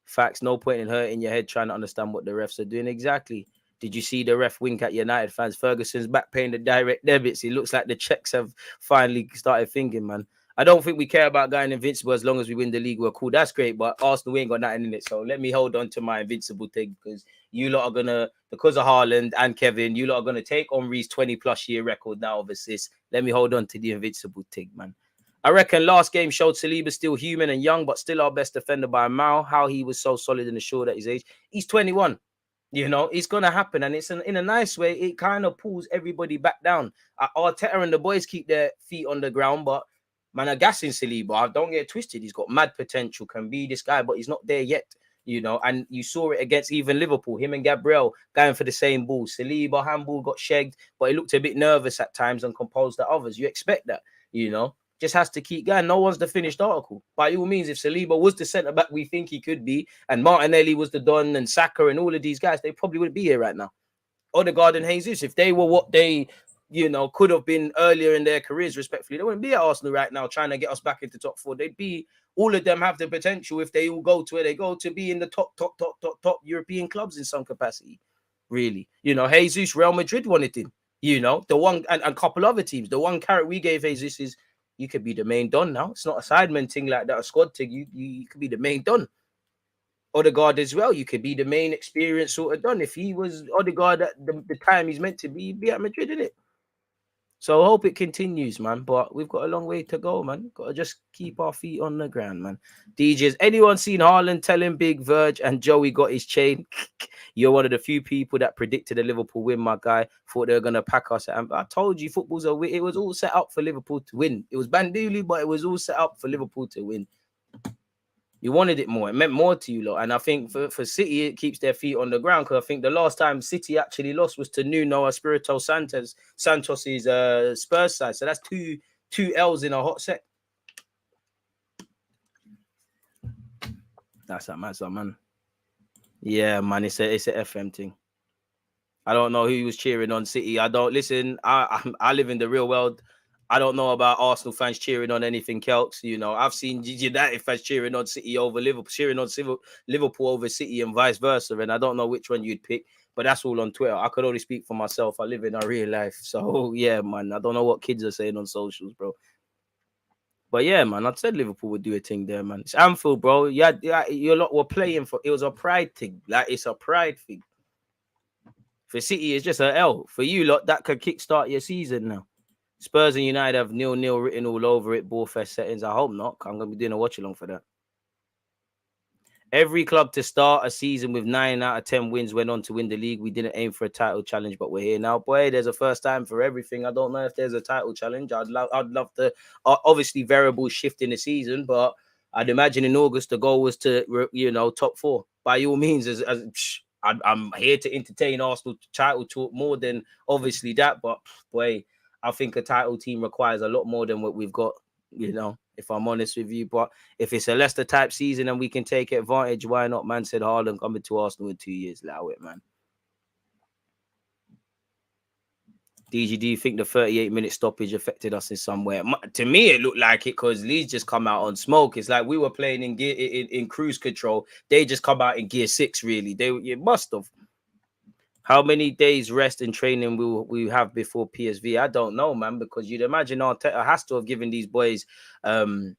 S5: Facts, no point in hurting your head trying to understand what the refs are doing. Exactly. Did you see the ref wink at United fans? Ferguson's back paying the direct debits. It looks like the checks have finally started thinking, man. I don't think we care about going invincible as long as we win the league. We're cool. That's great, but Arsenal, we ain't got nothing in it. So let me hold on to my invincible thing, because you lot are going to, because of Haaland and Kevin, you lot are going to take Henry's 20-plus year record now of assists. Let me hold on to the invincible thing, man. I reckon last game showed Saliba still human and young, but still our best defender by a mile. How he was so solid and assured at his age. He's 21. You know, it's going to happen. And it's in a nice way. It kind of pulls everybody back down. Arteta and the boys keep their feet on the ground, but man, I'm gassing Saliba. Don't get twisted. He's got mad potential, can be this guy, but he's not there yet. You know, and you saw it against even Liverpool. Him and Gabriel going for the same ball. Saliba, handball got shagged, but he looked a bit nervous at times and composed at others. You expect that, you know. Just has to keep going. No one's the finished article. By all means, if Saliba was the centre-back we think he could be, and Martinelli was the Don and Saka and all of these guys, they probably wouldn't be here right now. Odegaard and Jesus, if they were what they, you know, could have been earlier in their careers, respectfully, they wouldn't be at Arsenal right now trying to get us back into top 4. They'd be, all of them have the potential, if they all go to where they go, to be in the top European clubs in some capacity. really. You know, Jesus, Real Madrid wanted him. You know, the one and a couple other teams. The one carrot we gave Jesus is you could be the main don now. It's not a sideman thing like that, a squad thing. You could be the main don. Odegaard as well. You could be the main experience sort of done. If he was Odegaard at the time he's meant to be, he'd be at Madrid, innit? So I hope it continues, man. But we've got a long way to go, man. Got to just keep our feet on the ground, man. DJs, anyone seen Haaland telling Big Verge and Joey got his chain? You're one of the few people that predicted a Liverpool win, my guy. Thought they were going to pack us. And I told you, football's a win. It was all set up for Liverpool to win. It was Banduli, but it was all set up for Liverpool to win. You wanted it more. It meant more to you lot. And I think for City, it keeps their feet on the ground. Because I think the last time City actually lost was to Nuno Espirito Santos' Spurs side. So that's two L's in a hot set. That's that man. Yeah, man. It's a FM thing. I don't know who was cheering on City. I don't listen. I live in the real world. I don't know about Arsenal fans cheering on anything else. You know, I've seen United fans cheering on City over Liverpool, cheering on Liverpool over City and vice versa. And I don't know which one you'd pick, but that's all on Twitter. I could only speak for myself. I live in a real life. So, yeah, man, I don't know what kids are saying on socials, bro. But, yeah, man, I said Liverpool would do a thing there, man. It's Anfield, bro. Yeah, you lot were playing for, it was a pride thing. Like, it's a pride thing. For City, it's just an L. For you lot, that could kickstart your season now. Spurs and United have 0-0 written all over it. Ballfest settings. I hope not. I'm going to be doing a watch along for that. Every club to start a season with 9 out of 10 wins went on to win the league. We didn't aim for a title challenge, but we're here now. Boy, there's a first time for everything. I don't know if there's a title challenge. I'd love to. Obviously, variables shift in the season, but I'd imagine in August the goal was to, top 4. By all means, I'm here to entertain Arsenal title talk more than obviously that. But boy, I think a title team requires a lot more than what we've got, if I'm honest with you. But if it's a Leicester type season and we can take advantage, why not, man? Said Haaland coming to Arsenal in 2 years. Allow it, man. DG, do you think the 38-minute stoppage affected us in some way? To me, it looked like it because Leeds just come out on smoke. It's like we were playing in gear in cruise control. They just come out in gear 6, really. It must have. How many days rest and training will we have before PSV? I don't know, man, because you'd imagine Arteta has to have given these boys some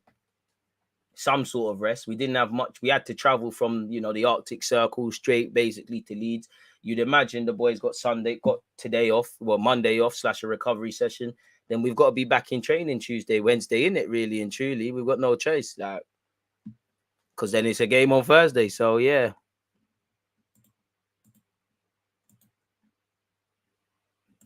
S5: sort of rest. We didn't have much. We had to travel from, the Arctic Circle straight basically to Leeds. You'd imagine the boys got today off, Monday off / a recovery session. Then we've got to be back in training Tuesday, Wednesday, innit, really and truly. We've got no choice, because then it's a game on Thursday. So, yeah.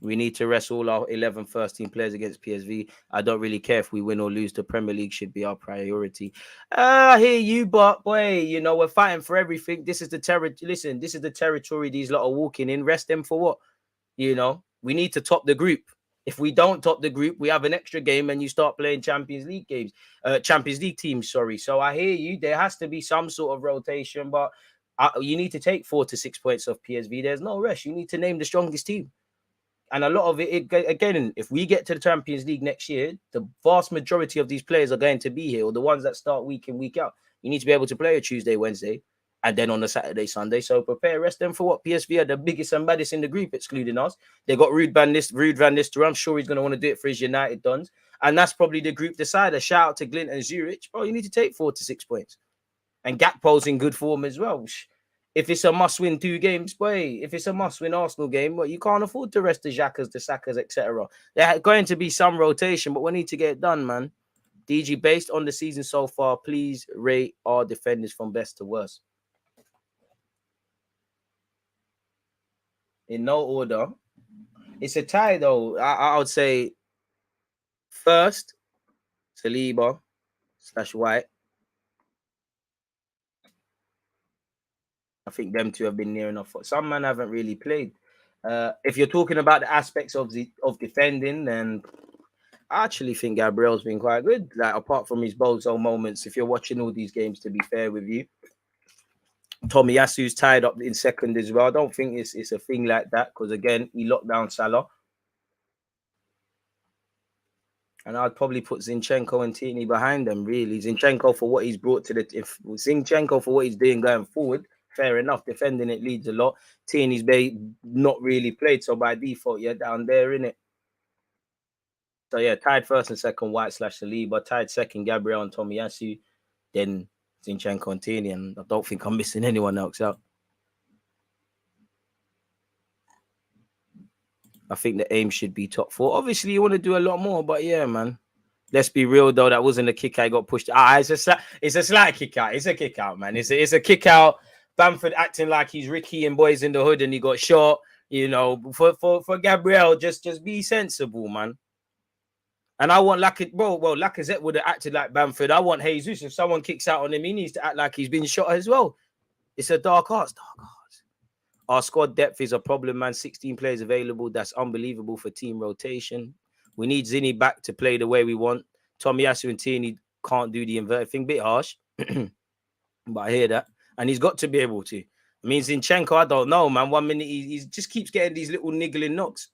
S5: We need to rest all our 11 first-team players against PSV. I don't really care if we win or lose. The Premier League should be our priority. I hear you, but boy, we're fighting for everything. This is the territory. Listen, this is the territory these lot are walking in. Rest them for what? We need to top the group. If we don't top the group, we have an extra game and you start playing Champions League teams, sorry. So I hear you. There has to be some sort of rotation, but you need to take 4 to 6 points off PSV. There's no rush. You need to name the strongest team. And a lot of it, again, if we get to the Champions League next year, the vast majority of these players are going to be here, or the ones that start week in, week out. You need to be able to play a Tuesday, Wednesday, and then on a Saturday, Sunday. So prepare, rest them for what? PSV are the biggest and baddest in the group, excluding us. They got Ruud van Nistelrooy. I'm sure he's going to want to do it for his United Dons. And that's probably the group decider. Shout out to Glint and Zurich. Bro, you need to take 4 to 6 points. And Gakpo's in good form as well. If it's a must-win 2 games, boy, if it's a must-win Arsenal game, well, you can't afford to rest the Xhakas, the Sakas, etc. There's going to be some rotation, but we need to get it done, man. DG, based on the season so far, please rate our defenders from best to worst. In no order. It's a tie, though. I would say first, Saliba / White. I think them two have been near enough. Some man haven't really played. If you're talking about the aspects of defending, then I actually think Gabriel's been quite good. Like, apart from his bozo moments, if you're watching all these games, to be fair with you, Tomiyasu's tied up in second as well. I don't think it's a thing like that because, again, he locked down Salah. And I'd probably put Zinchenko and Tini behind them, really. Zinchenko for what he's brought to Zinchenko for what he's doing going forward. fair enough. Defending it leads a lot. Tierney's not really played, so by default, you're down there, innit? So yeah, tied first and second, White/Saliba. Tied second, Gabriel and Tomiyasu. Then Zinchenko and Tierney, and I don't think I'm missing anyone else out. I think the aim should be top 4. Obviously, you want to do a lot more, but yeah, man. Let's be real though. That wasn't a kick out. Got pushed. It's a slight kick out. It's a kick out, man. It's a kick out. Bamford acting like he's Ricky and Boys in the Hood, and he got shot. You know, for Gabriel, just be sensible, man. And I want Lacazette would have acted like Bamford. I want Jesus. If someone kicks out on him, he needs to act like he's been shot as well. It's a dark arts. Our squad depth is a problem, man. 16 players available. That's unbelievable for team rotation. We need Zinni back to play the way we want. Tomiyasu and Tierney can't do the inverted thing. Bit harsh. But I hear that. And he's got to be able to. I mean, Zinchenko, I don't know, man. 1 minute, he just keeps getting these little niggling knocks.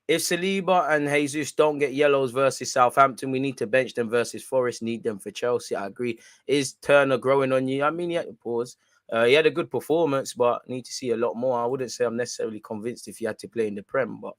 S5: If Saliba and Jesus don't get yellows versus Southampton, we need to bench them versus Forest. Need them for Chelsea. I agree. Is Turner growing on you? I mean, he had to pause. He had a good performance, but need to see a lot more. I wouldn't say I'm necessarily convinced if he had to play in the Prem, but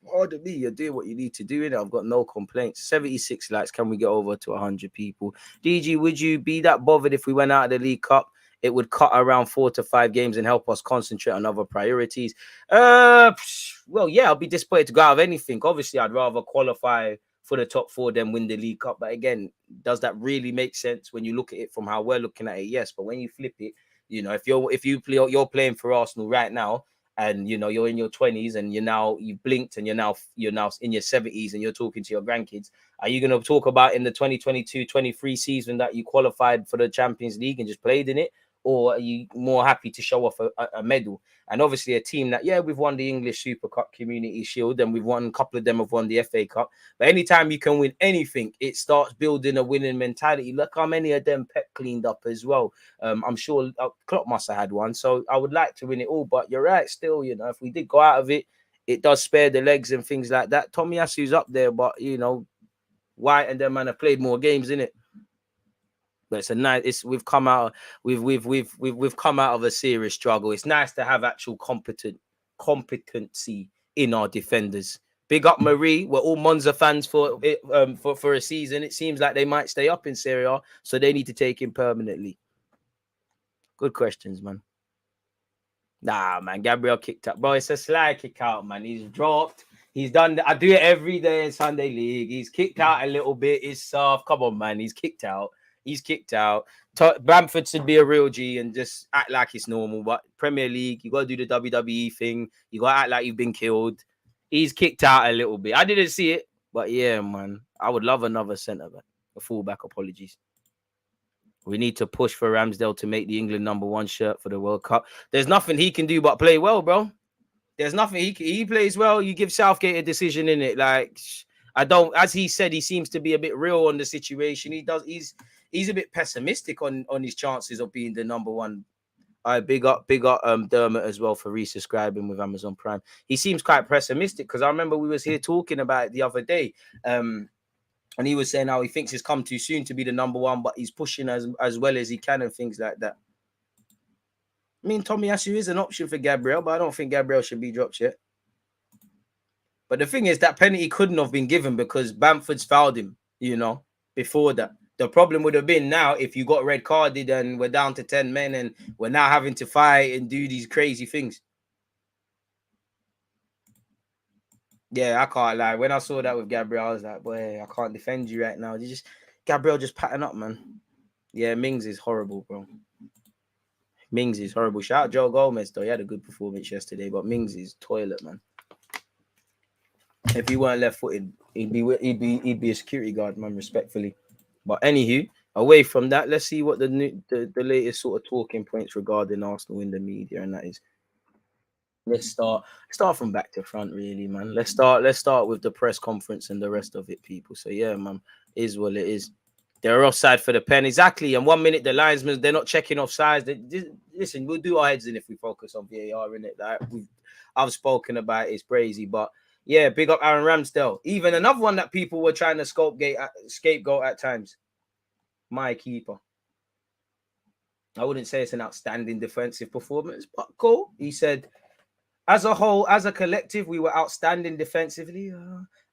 S5: order me, you're doing what you need to do. I've got no complaints. 76 likes. Can we get over to 100 people? DG, would you be that bothered if we went out of the League Cup? It would cut around 4 to 5 games and help us concentrate on other priorities. Well, yeah, I'll be disappointed to go out of anything. Obviously, I'd rather qualify for the top 4 than win the League Cup. But again, does that really make sense when you look at it from how we're looking at it? Yes, but when you flip it, you know, if you're playing for Arsenal right now, and you know you're in your 20s and you blinked and you're now in your 70s and you're talking to your grandkids, are you going to talk about in the 2022-23 season that you qualified for the Champions League and just played in it? Or are you more happy to show off a medal? And obviously a team that, yeah, we've won the English Super Cup, Community Shield, and we've won a couple of them have won the FA Cup. But anytime you can win anything, it starts building a winning mentality. Look how many of them Pep cleaned up as well. I'm sure Klopp must have had one. So I would like to win it all. But you're right, still, you know, if we did go out of it, it does spare the legs and things like that. Tomiyasu's up there, but, you know, White and them man have played more games, innit? But it's a nice. We've come out. We've come out of a serious struggle. It's nice to have actual competency in our defenders. Big up Marie. We're all Monza fans for a season. It seems like they might stay up in Serie A, so they need to take him permanently. Good questions, man. Nah, man. Gabriel kicked out, bro. It's a slide kick out, man. He's dropped. He's done. I do it every day in Sunday League. He's kicked out a little bit. It's soft. Come on, man. He's kicked out. He's kicked out. Bamford should be a real G and just act like it's normal. But Premier League, you got to do the WWE thing. You got to act like you've been killed. He's kicked out a little bit. I didn't see it. But yeah, man. I would love another centre-back. A fullback, apologies. We need to push for Ramsdale to make the England #1 shirt for the World Cup. There's nothing he can do but play well, bro. There's nothing he plays well. You give Southgate a decision in it. Like, I don't, as he said, he seems to be a bit real on the situation. He's a bit pessimistic on his chances of being the #1. Big up Dermot as well for resubscribing with Amazon Prime. He seems quite pessimistic because I remember we was here talking about it the other day. And he was saying how he thinks it's come too soon to be the #1, but he's pushing as well as he can and things like that. I mean, Tomiyasu is an option for Gabriel, but I don't think Gabriel should be dropped yet. But the thing is, that penalty couldn't have been given because Bamford's fouled him, you know, before that. The problem would have been now if you got red carded and we're down to 10 men and we're now having to fight and do these crazy things. Yeah, I can't lie. When I saw that with Gabriel, I was like, boy, I can't defend you right now. Gabriel just patting up, man. Yeah, Mings is horrible, bro. Mings is horrible. Shout out Joe Gomez, though. He had a good performance yesterday, but Mings is toilet, man. If he weren't left-footed, he'd be a security guard, man, respectfully. But anywho, away from that, let's see what the latest sort of talking points regarding Arsenal in the media, and that is. Let's start from back to front, really, man. Let's start with the press conference and the rest of it, people. So yeah, man, is what it is. They're offside for the pen, exactly. And 1 minute the linesmen, they're not checking offsides. Listen, we'll do our heads in if we focus on VAR in it. Like I've spoken about it's crazy, but yeah, big up Aaron Ramsdale. Even another one that people were trying to scapegoat at times. My keeper. I wouldn't say it's an outstanding defensive performance, but cool. He said, as a whole, as a collective, we were outstanding defensively.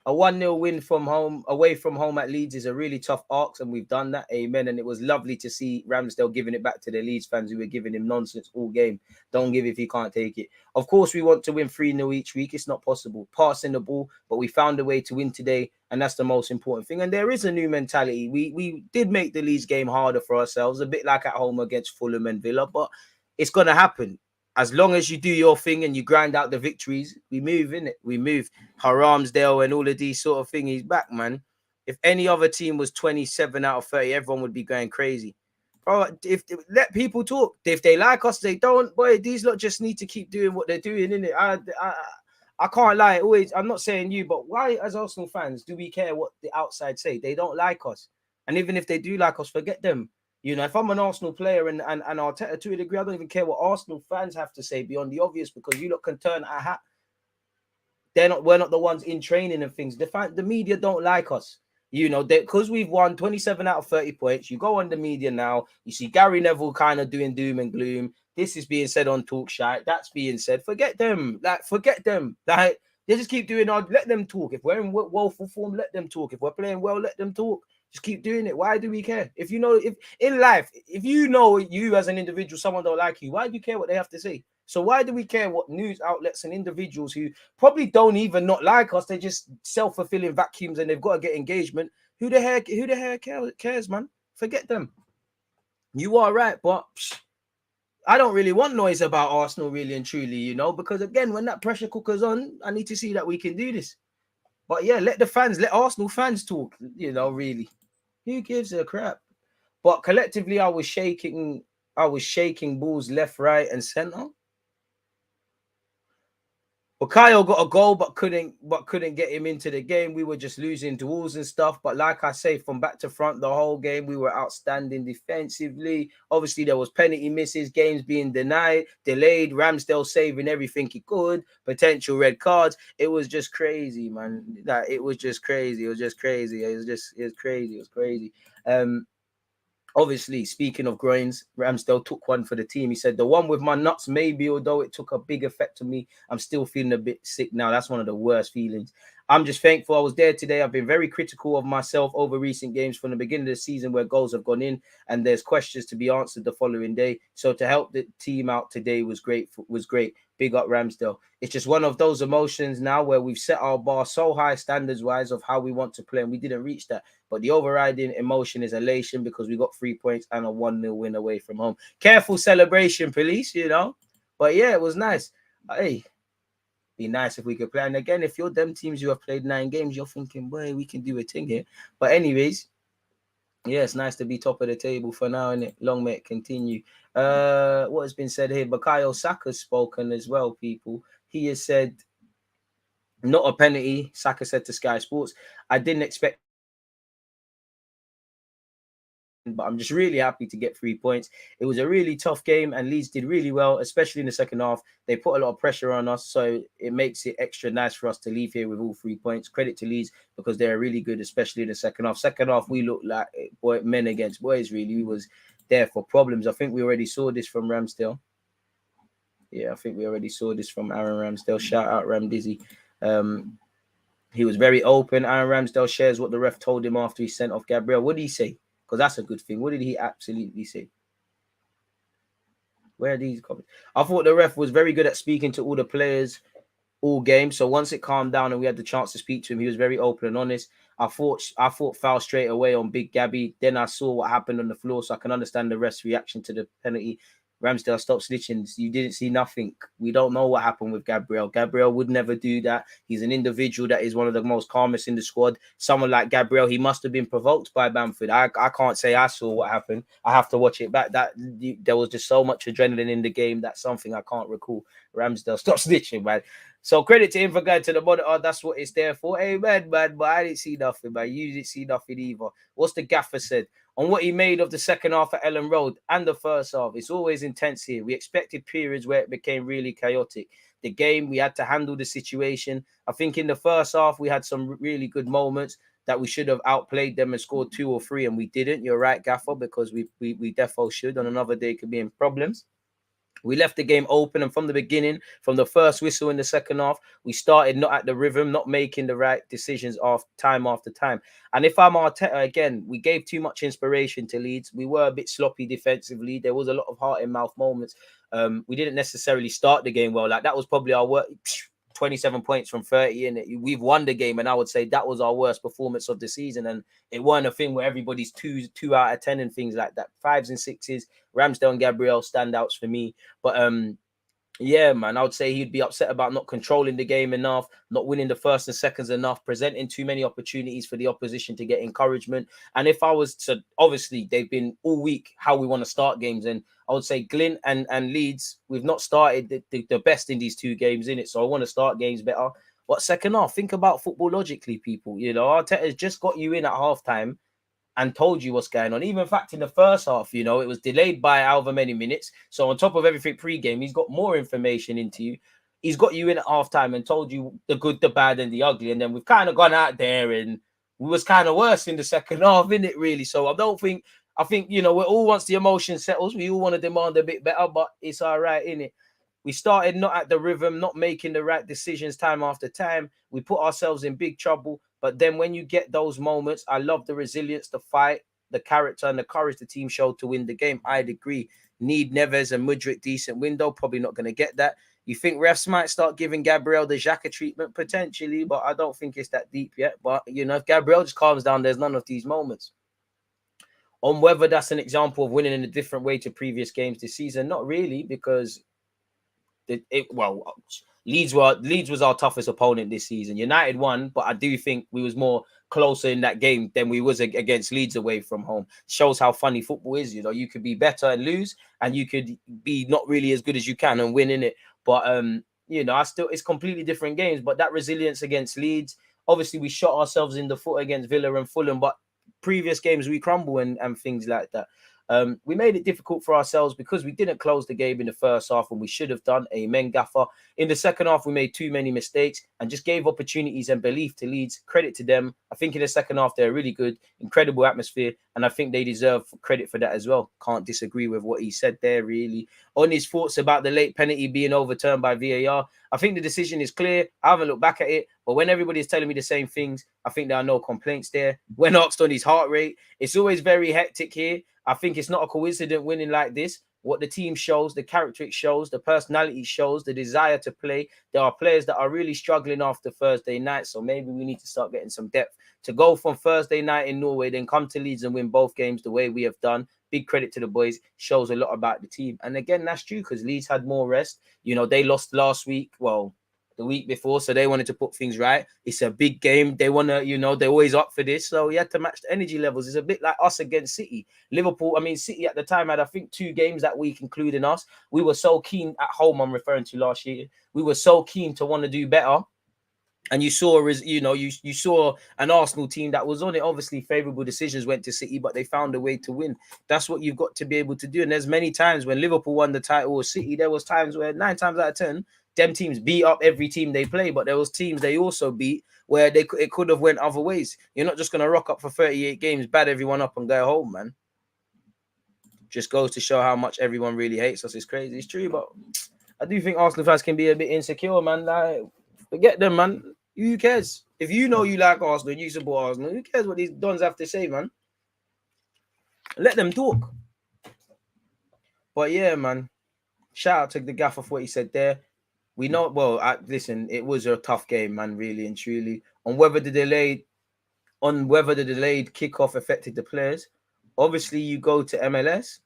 S5: A 1-0 win from home, away from home at Leeds is a really tough ask, and we've done that. Amen. And it was lovely to see Ramsdale giving it back to the Leeds fans who were giving him nonsense all game. Don't give if you can't take it. Of course, we want to win 3-0 each week. It's not possible. Passing the ball, but we found a way to win today, and that's the most important thing. And there is a new mentality. We did make the Leeds game harder for ourselves, a bit like at home against Fulham and Villa, but it's going to happen. As long as you do your thing and you grind out the victories, we move, innit? We move. Haramsdale and all of these sort of things, he's back, man. If any other team was 27 out of 30, everyone would be going crazy. Bro, if let people talk. If they like us, they don't. Boy, these lot just need to keep doing what they're doing, innit? I can't lie. Always, I'm not saying you, but why, as Arsenal fans, do we care what the outside say? They don't like us. And even if they do like us, forget them. You know, if I'm an Arsenal player and Arteta to a degree, I don't even care what Arsenal fans have to say beyond the obvious, because you lot can turn a hat. We're not the ones in training and things. The media don't like us. You know, because we've won 27 out of 30 points. You go on the media now, you see Gary Neville kind of doing doom and gloom. This is being said on Talk Shite. That's being said. Forget them. Forget them. They just keep doing odd. Let them talk. If we're in woeful form, let them talk. If we're playing well, let them talk. Just keep doing it. Why do we care? If you know, if in life, if you know you as an individual, someone don't like you, why do you care what they have to say? So why do we care what news outlets and individuals who probably don't even not like us, they're just self-fulfilling vacuums and they've got to get engagement? Who the heck cares, man? Forget them. You are right, but I don't really want noise about Arsenal, really and truly, you know, because again, when that pressure cooker's on, I need to see that we can do this. But yeah, let Arsenal fans talk, you know, really. Who gives a crap? But collectively, I was shaking balls left, right, and center. Bukayo got a goal, but couldn't get him into the game. We were just losing duels and stuff. But like I say, from back to front, the whole game, we were outstanding defensively. Obviously, there was penalty misses, games being denied, delayed, Ramsdale saving everything he could, potential red cards. It was just crazy, man. It was just crazy. It was crazy. Obviously, speaking of groins, Ramsdale took one for the team. He said, the one with my nuts, maybe, although it took a big effect on me, I'm still feeling a bit sick now. That's one of the worst feelings. I'm just thankful I was there today. I've been very critical of myself over recent games from the beginning of the season where goals have gone in and there's questions to be answered the following day. So to help the team out today was great. Big up Ramsdale. It's just one of those emotions now where we've set our bar so high standards-wise of how we want to play and we didn't reach that. But the overriding emotion is elation because we got 3 points and a 1-0 win away from home. Careful celebration, police, you know. But yeah, it was nice. Hey, be nice if we could play. And again, if you're them teams who have played 9 games, you're thinking, boy, we can do a thing here. But anyways, yeah, it's nice to be top of the table for now, innit? Long may it continue. What has been said here? Bukayo Saka's spoken as well, people. He has said, not a penalty. Saka said to Sky Sports, I didn't expect, but I'm just really happy to get 3 points. It was a really tough game and Leeds did really well, especially in the second half. They put a lot of pressure on us, so it makes it extra nice for us to leave here with all 3 points. Credit to Leeds because they're really good, especially in the second half. Second half, we looked like men against boys, really. We was there for problems. I think we already saw this from Ramsdale. Yeah, I think we already saw this from Aaron Ramsdale. Shout out Ram Dizzy. He was very open. Aaron Ramsdale shares what the ref told him after he sent off Gabriel. What did he say? Because that's a good thing. What did he absolutely say? Where are these comments? I thought the ref was very good at speaking to all the players all game. So once it calmed down and we had the chance to speak to him, he was very open and honest. I thought foul straight away on Big Gabby. Then I saw what happened on the floor, so I can understand the ref's reaction to the penalty. Ramsdale, stop snitching. You didn't see nothing. We don't know what happened with Gabriel. Gabriel would never do that. He's an individual that is one of the most calmest in the squad. Someone like Gabriel, he must have been provoked by Bamford. I can't say I saw what happened. I have to watch it back. There was just so much adrenaline in the game. That's something I can't recall. Ramsdale, stop snitching, man. So credit to him for going to the monitor. That's what it's there for. Amen, man. But I didn't see nothing, man. You didn't see nothing either. What's the gaffer said? On what he made of the second half at Ellen Road and the first half, it's always intense here. We expected periods where it became really chaotic. The game, we had to handle the situation. I think in the first half, we had some really good moments. that we should have outplayed them and scored 2 or 3, and we didn't. You're right, Gaffer, because we defo should. On another day, could be in problems. We left the game open, and from the beginning, from the first whistle in the second half, we started not at the rhythm, not making the right decisions after time. And if I'm Arteta again, we gave too much inspiration to Leeds. We were a bit sloppy defensively. There was a lot of heart in mouth moments. We didn't necessarily start the game well. Like, that was probably our work. 27 points from 30, and we've won the game, and I would say that was our worst performance of the season. And it weren't a thing where everybody's two out of 10 and things like that. 5s and 6s, Ramsdale and Gabriel standouts for me. But yeah, man, I would say he'd be upset about not controlling the game enough, not winning the first and seconds enough, presenting too many opportunities for the opposition to get encouragement. And if I was to, obviously, they've been all week how we want to start games. And I would say Glyn and Leeds, we've not started the best in these 2 games, in it. So I want to start games better. But second half, think about football logically, people. You know, Arteta's just got you in at halftime and told you what's going on. Even in fact, in the first half, you know, it was delayed by however many minutes. So on top of everything pre-game, he's got more information into you. He's got you in at halftime and told you the good, the bad, and the ugly. And then we've kind of gone out there and we was kind of worse in the second half, innit, really? So I think, you know, we all, once the emotion settles, we all want to demand a bit better, but it's all right, innit? We started not at the rhythm, not making the right decisions time after time. We put ourselves in big trouble. But then when you get those moments, I love the resilience, the fight, the character, and the courage the team showed to win the game. I'd agree. Need Neves and Mudryk decent window. Probably not going to get that. You think refs might start giving Gabriel the Xhaka treatment? Potentially, but I don't think it's that deep yet. But, you know, if Gabriel just calms down, there's none of these moments. On whether that's an example of winning in a different way to previous games this season, not really, because Leeds was our toughest opponent this season. United won, but I do think we was more closer in that game than we was against Leeds away from home. Shows how funny football is. You know, you could be better and lose, and you could be not really as good as you can and win in it. But you know, it's completely different games. But that resilience against Leeds, obviously we shot ourselves in the foot against Villa and Fulham, but previous games we crumble and things like that. We made it difficult for ourselves because we didn't close the game in the first half when we should have done. Amen, Gaffer. In the second half, we made too many mistakes and just gave opportunities and belief to Leeds. Credit to them. I think in the second half, they're really good, incredible atmosphere, and I think they deserve credit for that as well. Can't disagree with what he said there, really. On his thoughts about the late penalty being overturned by VAR, I think the decision is clear. I haven't looked back at it, but when everybody is telling me the same things, I think there are no complaints there. When asked on his heart rate, it's always very hectic here. I think it's not a coincidence winning like this. What the team shows, the character it shows, the personality shows, the desire to play. There are players that are really struggling after Thursday night, so maybe we need to start getting some depth. To go from Thursday night in Norway, then come to Leeds and win both games the way we have done, big credit to the boys, shows a lot about the team. And again, that's true because Leeds had more rest. You know, they lost last week, the week before, so they wanted to put things right. It's a big game. They want to, you know, they're always up for this. So you had to match the energy levels. It's a bit like us against City. City at the time had, I think, 2 games that week, including us. We were so keen at home, I'm referring to last year. We were so keen to want to do better. And you saw, you saw an Arsenal team that was on it. Obviously, favourable decisions went to City, but they found a way to win. That's what you've got to be able to do. And there's many times when Liverpool won the title or City, there was times where 9 times out of 10, them teams beat up every team they play. But there was teams they also beat where it could have went other ways. You're not just going to rock up for 38 games, bad everyone up and go home, man. Just goes to show how much everyone really hates us. It's crazy. It's true, but I do think Arsenal fans can be a bit insecure, man. Like, forget them, man. Who cares? If you know you like Arsenal and you support Arsenal, who cares what these dons have to say, man? Let them talk. But yeah, man. Shout out to the gaffer for what he said there. We know, listen, it was a tough game, man, really and truly. On whether the delayed kickoff affected the players. Obviously, you go to MLS.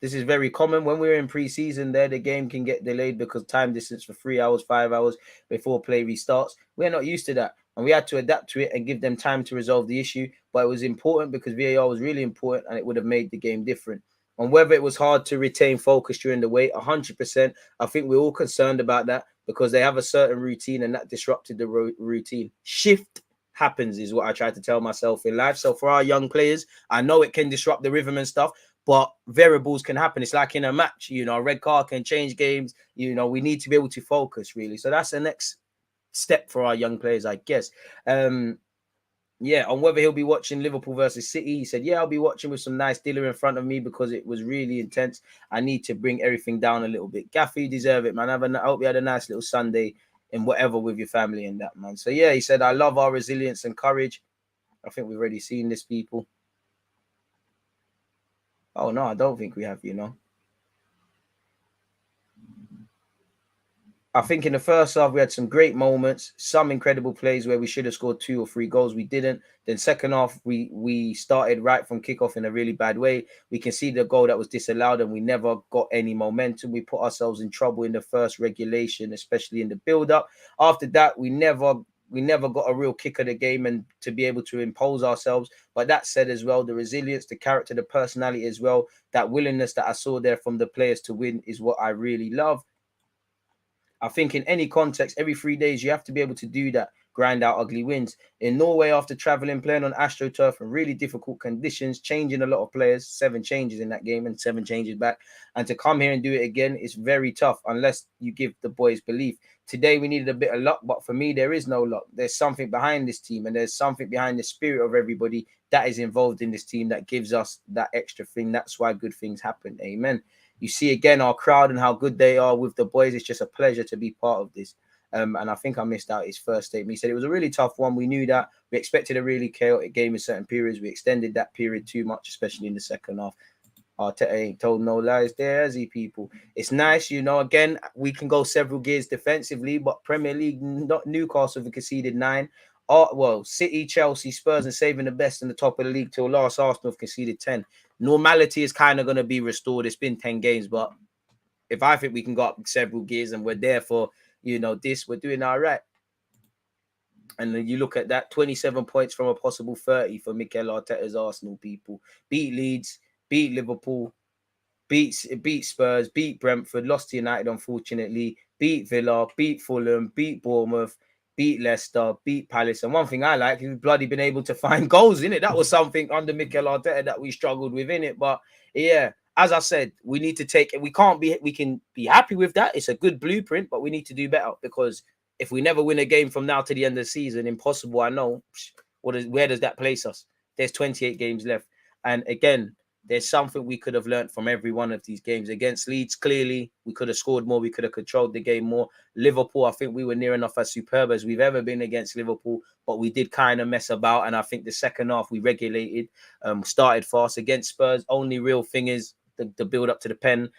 S5: This is very common. When we're in pre-season there, the game can get delayed because time distance for 3 hours, 5 hours before play restarts. We're not used to that. And we had to adapt to it and give them time to resolve the issue. But it was important because VAR was really important and it would have made the game different. And whether it was hard to retain focus during the wait, 100%, I think we're all concerned about that because they have a certain routine and that disrupted the routine. Shift happens is what I try to tell myself in life. So for our young players, I know it can disrupt the rhythm and stuff, but variables can happen. It's like in a match, you know, a red card can change games. You know, we need to be able to focus, really. So that's the next step for our young players, I guess. Yeah, on whether he'll be watching Liverpool versus City, he said, yeah, I'll be watching with some nice dealer in front of me because it was really intense. I need to bring everything down a little bit. Gaffy, you deserve it, man. I hope you had a nice little Sunday in whatever with your family and that, man. So, yeah, he said, I love our resilience and courage. I think we've already seen this, people. Oh, no, I don't think we have, you know. I think in the first half, we had some great moments, some incredible plays where we should have scored 2 or 3 goals. We didn't. Then second half, we started right from kickoff in a really bad way. We conceded a goal that was disallowed and we never got any momentum. We put ourselves in trouble in the first regulation, especially in the build-up. After that, we never got a real kick of the game and to be able to impose ourselves. But that said as well, the resilience, the character, the personality as well, that willingness that I saw there from the players to win is what I really love. I think in any context, every 3 days, you have to be able to do that, grind out ugly wins. In Norway, after traveling, playing on AstroTurf in really difficult conditions, changing a lot of players, 7 changes in that game and 7 changes back. And to come here and do it again is very tough unless you give the boys belief. Today, we needed a bit of luck, but for me, there is no luck. There's something behind this team and there's something behind the spirit of everybody that is involved in this team that gives us that extra thing. That's why good things happen. Amen. You see again our crowd and how good they are with the boys. It's just a pleasure to be part of this. And I think I missed out his first statement. He said it was a really tough one. We knew that. We expected a really chaotic game in certain periods. We extended that period too much, especially in the second half. Arteta ain't told no lies there, has he, people? It's nice, you know. Again, we can go several gears defensively, but Premier League, not Newcastle, have conceded 9. Well, City, Chelsea, Spurs, and saving the best in the top of the league till last. Arsenal have conceded 10. Normality is kind of going to be restored. It's been 10 games, but if I think we can go up several gears and we're there for, you know, this, we're doing all right. And then you look at that, 27 points from a possible 30 for Mikel Arteta's Arsenal, people. Beat Leeds, beat Liverpool, beat Spurs, beat Brentford, lost to United, unfortunately, beat Villa, beat Fulham, beat Bournemouth, beat Leicester, beat Palace. And one thing I like, we've bloody been able to find goals in it. That was something under Mikel Arteta that we struggled with in it. But yeah, as I said, we need to take it. We can be happy with that. It's a good blueprint, but we need to do better because if we never win a game from now to the end of the season, impossible, I know. Where does that place us? There's 28 games left. And again, there's something we could have learned from every one of these games. Against Leeds, clearly, we could have scored more. We could have controlled the game more. Liverpool, I think we were near enough as superb as we've ever been against Liverpool, but we did kind of mess about. And I think the second half, we regulated, started fast. Against Spurs, only real thing is the build up to the pen.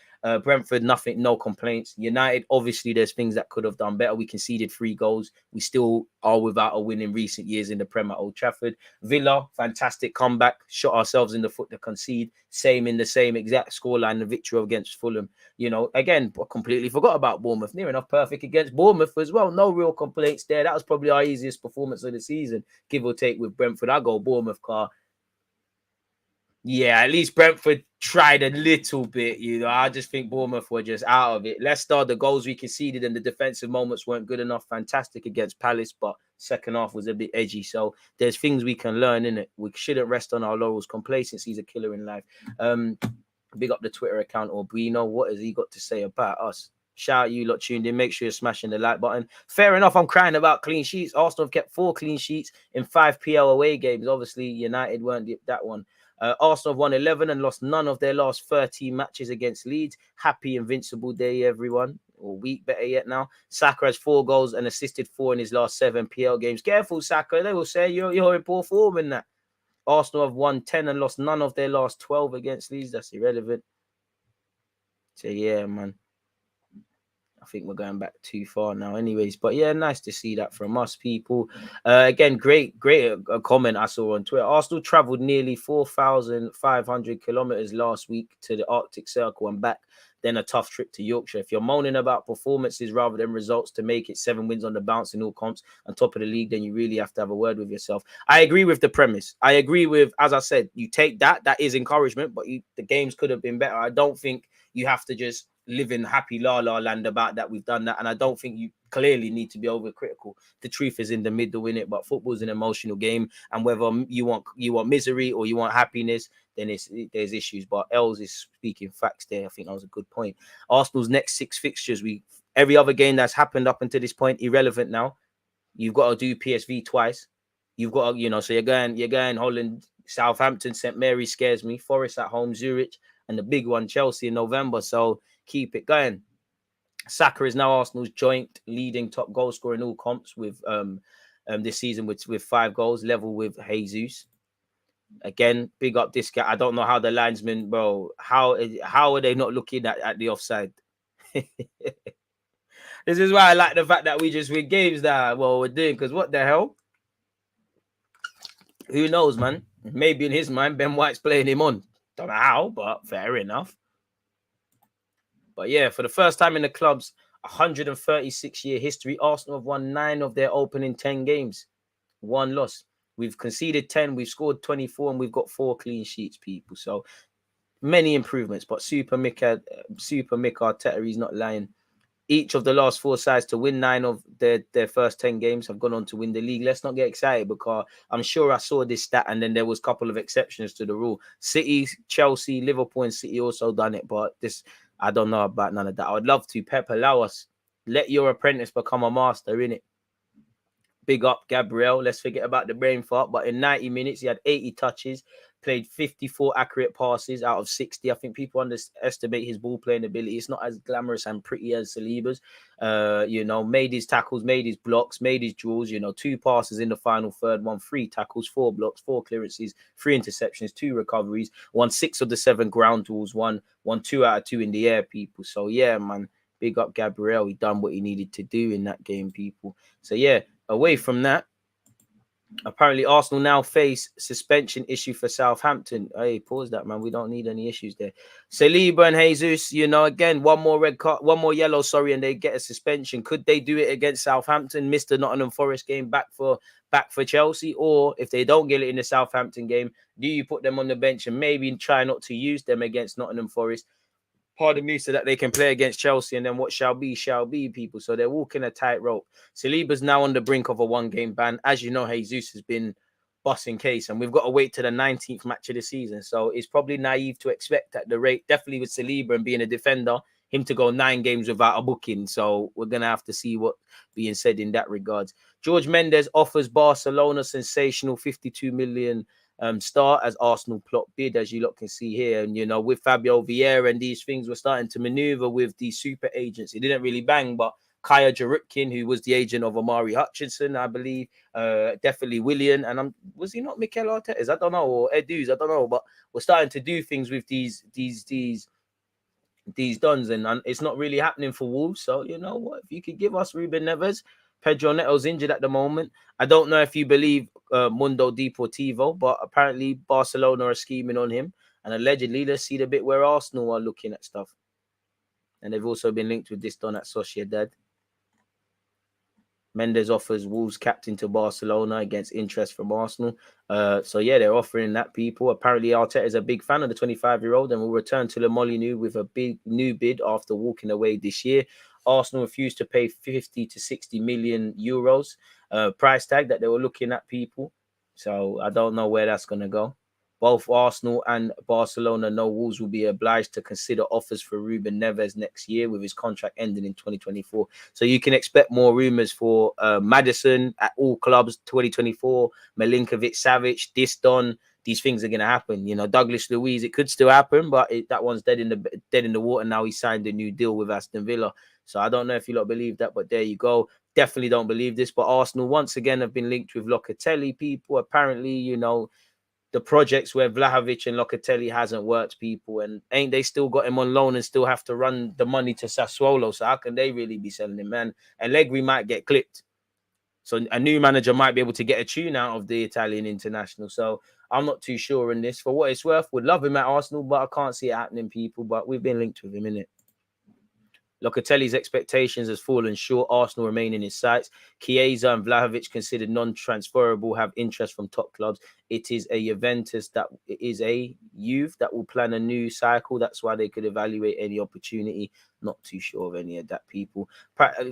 S5: Brentford, nothing, no complaints. United, obviously, there's things that could have done better. We conceded 3 goals. We still are without a win in recent years in the Prem at Old Trafford. Villa, fantastic comeback. Shot ourselves in the foot to concede. Same in the same exact scoreline, the victory against Fulham. You know, again, I completely forgot about Bournemouth. Near enough perfect against Bournemouth as well. No real complaints there. That was probably our easiest performance of the season, give or take with Brentford. I go Bournemouth, car. Yeah, at least Brentford tried a little bit, you know. I just think Bournemouth were just out of it. Leicester, the goals we conceded and the defensive moments weren't good enough. Fantastic against Palace, but second half was a bit edgy. So there's things we can learn, innit? We shouldn't rest on our laurels. Complacency is a killer in life. Big up the Twitter account or Bruno. What has he got to say about us? Shout out you lot tuned in. Make sure you're smashing the like button. Fair enough, I'm crying about clean sheets. Arsenal have kept 4 clean sheets in 5 PL away games. Obviously, United weren't that one. Arsenal have won 11 and lost none of their last 13 matches against Leeds. Happy Invincible Day, everyone. Or week, better yet now. Saka has 4 goals and assisted 4 in his last 7 PL games. Careful, Saka. They will say you're in poor form in that. Arsenal have won 10 and lost none of their last 12 against Leeds. That's irrelevant. So, yeah, man. I think we're going back too far now anyways. But yeah, nice to see that from us, people. Again, great comment I saw on Twitter. Arsenal travelled nearly 4,500 kilometres last week to the Arctic Circle and back, then a tough trip to Yorkshire. If you're moaning about performances rather than results to make it 7 wins on the bounce in all comps on top of the league, then you really have to have a word with yourself. I agree with the premise. I agree with, as I said, you take that is encouragement, but the games could have been better. I don't think you have to just live in happy la land about that. We've done that, and I don't think you clearly need to be overcritical. The truth is in the middle, in it. But football's an emotional game, and whether you want misery or you want happiness, then there's issues. But Els is speaking facts there. I think that was a good point. Arsenal's next 6 fixtures, every other game that's happened up until this point, irrelevant now. You've got to do PSV twice. You've got to, you know, so you're going Holland, Southampton, St. Mary scares me. Forest at home, Zurich, and the big one, Chelsea in November. So keep it going. Saka is now Arsenal's joint leading top goal scorer in all comps with this season with 5 goals, level with Jesus. Again, big up this guy. I don't know how the linesmen, bro. How are they not looking at the offside? This is why I like the fact that we just win games that we're doing. Because what the hell? Who knows, man? Maybe in his mind, Ben White's playing him on. Don't know how, but fair enough. But yeah, for the first time in the club's 136-year history, Arsenal have won 9 of their opening 10 games. 1 loss. We've conceded 10, we've scored 24, and we've got 4 clean sheets, people. So many improvements, but Super Mick Arteta, he's not lying. Each of the last 4 sides to win 9 of their first 10 games have gone on to win the league. Let's not get excited because I'm sure I saw this stat and then there was a couple of exceptions to the rule. City, Chelsea, Liverpool and City also done it, but this, I don't know about none of that. I would love to. Pep, allow us. Let your apprentice become a master, innit? Big up Gabriel. Let's forget about the brain fart. But in 90 minutes, he had 80 touches, played 54 accurate passes out of 60. I think people underestimate his ball playing ability. It's not as glamorous and pretty as Saliba's. You know, made his tackles, made his blocks, made his draws. You know, 2 passes in the final third, 3 tackles, 4 blocks, 4 clearances, 3 interceptions, 2 recoveries, 6 of the 7 ground duels, 2 out of 2 in the air, people. So yeah, man, big up Gabriel. He done what he needed to do in that game, people. So yeah. Away from that, apparently Arsenal now face suspension issue for Southampton. Hey, pause that, man. We don't need any issues there. Saliba and Jesus, you know, again, one more yellow, and they get a suspension. Could they do it against Southampton? Miss the Nottingham Forest game back for Chelsea, or if they don't get it in the Southampton game, do you put them on the bench and maybe try not to use them against Nottingham Forest? Pardon me, so that they can play against Chelsea, and then what shall be, people. So they're walking a tightrope. Saliba's now on the brink of a 1-game ban. As you know, Jesus has been busting case, and we've got to wait to the 19th match of the season. So it's probably naive to expect at the rate, definitely with Saliba and being a defender, him to go 9 games without a booking. So we're going to have to see what being said in that regards. George Mendes offers Barcelona sensational 52 million start as Arsenal plot bid, as you lot can see here. And, you know, with Fabio Vieira and these things, we're starting to maneuver with the super agents. It didn't really bang, but Kaya Jarutkin, who was the agent of Amari Hutchinson, I believe, definitely Willian. And was he not Mikel Arteta's? I don't know, or Edu's, I don't know. But we're starting to do things with these dons, and it's not really happening for Wolves. So, you know what? If you could give us Ruben Neves, Pedro Neto's injured at the moment. I don't know if you believe Mundo Deportivo, but apparently Barcelona are scheming on him. And allegedly, let's see the bit where Arsenal are looking at stuff. And they've also been linked with this don at Sociedad. Mendes offers Wolves captain to Barcelona against interest from Arsenal. So yeah, they're offering that, people. Apparently, Arteta is a big fan of the 25-year-old and will return to Le Molyneux with a big new bid after walking away this year. Arsenal refused to pay 50 to 60 million euros price tag that they were looking at, people. So I don't know where that's going to go. Both Arsenal and Barcelona know Wolves will be obliged to consider offers for Ruben Neves next year with his contract ending in 2024. So you can expect more rumours for Maddison at all clubs 2024, Milinkovic, Savic, this Don. These things are going to happen. You know, Douglas Luiz, it could still happen, but that one's dead in the water. Now he signed a new deal with Aston Villa. So I don't know if you lot believe that, but there you go. Definitely don't believe this. But Arsenal once again have been linked with Locatelli, people. Apparently, you know, the projects where Vlahovic and Locatelli hasn't worked, people, and ain't they still got him on loan and still have to run the money to Sassuolo? So how can they really be selling him, man? Allegri might get clipped. So a new manager might be able to get a tune out of the Italian international. So I'm not too sure in this. For what it's worth, would love him at Arsenal, but I can't see it happening, people. But we've been linked with him, innit? Locatelli's expectations has fallen short. Arsenal remain in his sights. Chiesa and Vlahovic, considered non-transferable, have interest from top clubs. It is a Juventus that is a youth that will plan a new cycle. That's why they could evaluate any opportunity. Not too sure of any of that, people.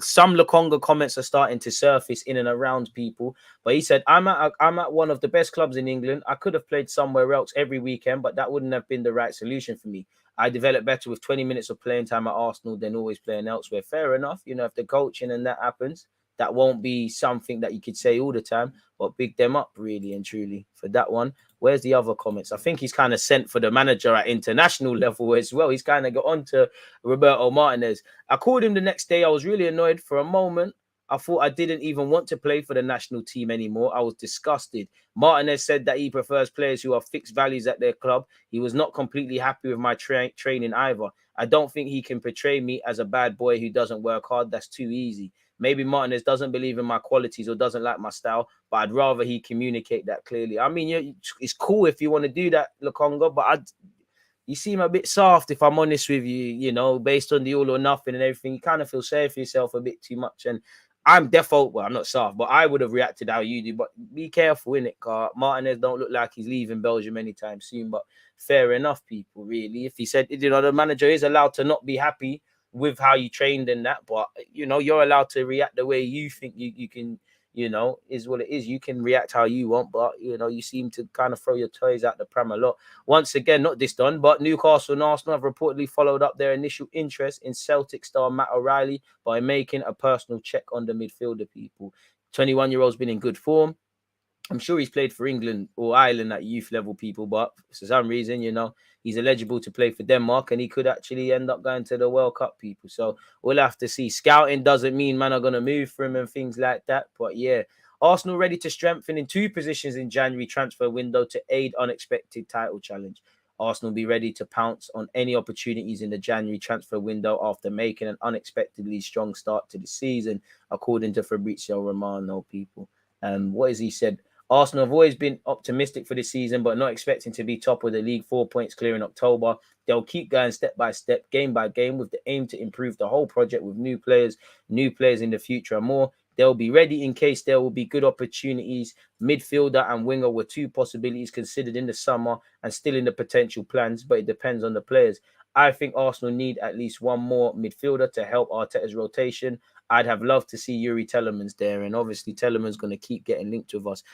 S5: Some Lukonga comments are starting to surface in and around, people. But he said, I'm at one of the best clubs in England. I could have played somewhere else every weekend, but that wouldn't have been the right solution for me. I develop better with 20 minutes of playing time at Arsenal than always playing elsewhere. Fair enough. You know, if the coaching and that happens, that won't be something that you could say all the time, but big them up really and truly for that one. Where's the other comments? I think he's kind of sent for the manager at international level as well. He's kind of got on to Roberto Martinez. I called him the next day. I was really annoyed for a moment. I thought I didn't even want to play for the national team anymore. I was disgusted. Martinez said that he prefers players who have fixed values at their club. He was not completely happy with my training either. I don't think he can portray me as a bad boy who doesn't work hard. That's too easy. Maybe Martinez doesn't believe in my qualities or doesn't like my style, but I'd rather he communicate that clearly. I mean, it's cool if you want to do that, Lukonga, but you seem a bit soft, if I'm honest with you, you know, based on the all or nothing and everything. You kind of feel sorry for yourself a bit too much. And I'm default, well, I'm not soft, but I would have reacted how you do. But be careful, innit, car. Martinez don't look like he's leaving Belgium anytime soon. But fair enough, people, really. If he said, you know, the manager is allowed to not be happy with how you trained and that, but, you know, you're allowed to react the way you think you can, you know, is what it is. You can react how you want, but, you know, you seem to kind of throw your toys out the pram a lot. Once again, not this done, but Newcastle and Arsenal have reportedly followed up their initial interest in Celtic star Matt O'Reilly by making a personal check on the midfielder, people. 21-year-old's been in good form. I'm sure he's played for England or Ireland at youth level, people, but for some reason, you know, he's eligible to play for Denmark and he could actually end up going to the World Cup, people. So we'll have to see. Scouting doesn't mean man are going to move for him and things like that. But yeah, Arsenal ready to strengthen in 2 positions in January transfer window to aid unexpected title challenge. Arsenal be ready to pounce on any opportunities in the January transfer window after making an unexpectedly strong start to the season, according to Fabrizio Romano, people. What has he said? Arsenal have always been optimistic for this season, but not expecting to be top of the league, 4 points clear in October. They'll keep going step by step, game by game, with the aim to improve the whole project with new players in the future and more. They'll be ready in case there will be good opportunities. Midfielder and winger were 2 possibilities considered in the summer and still in the potential plans, but it depends on the players. I think Arsenal need at least one more midfielder to help Arteta's rotation. I'd have loved to see Yuri Telemans there, and obviously Telemans going to keep getting linked with us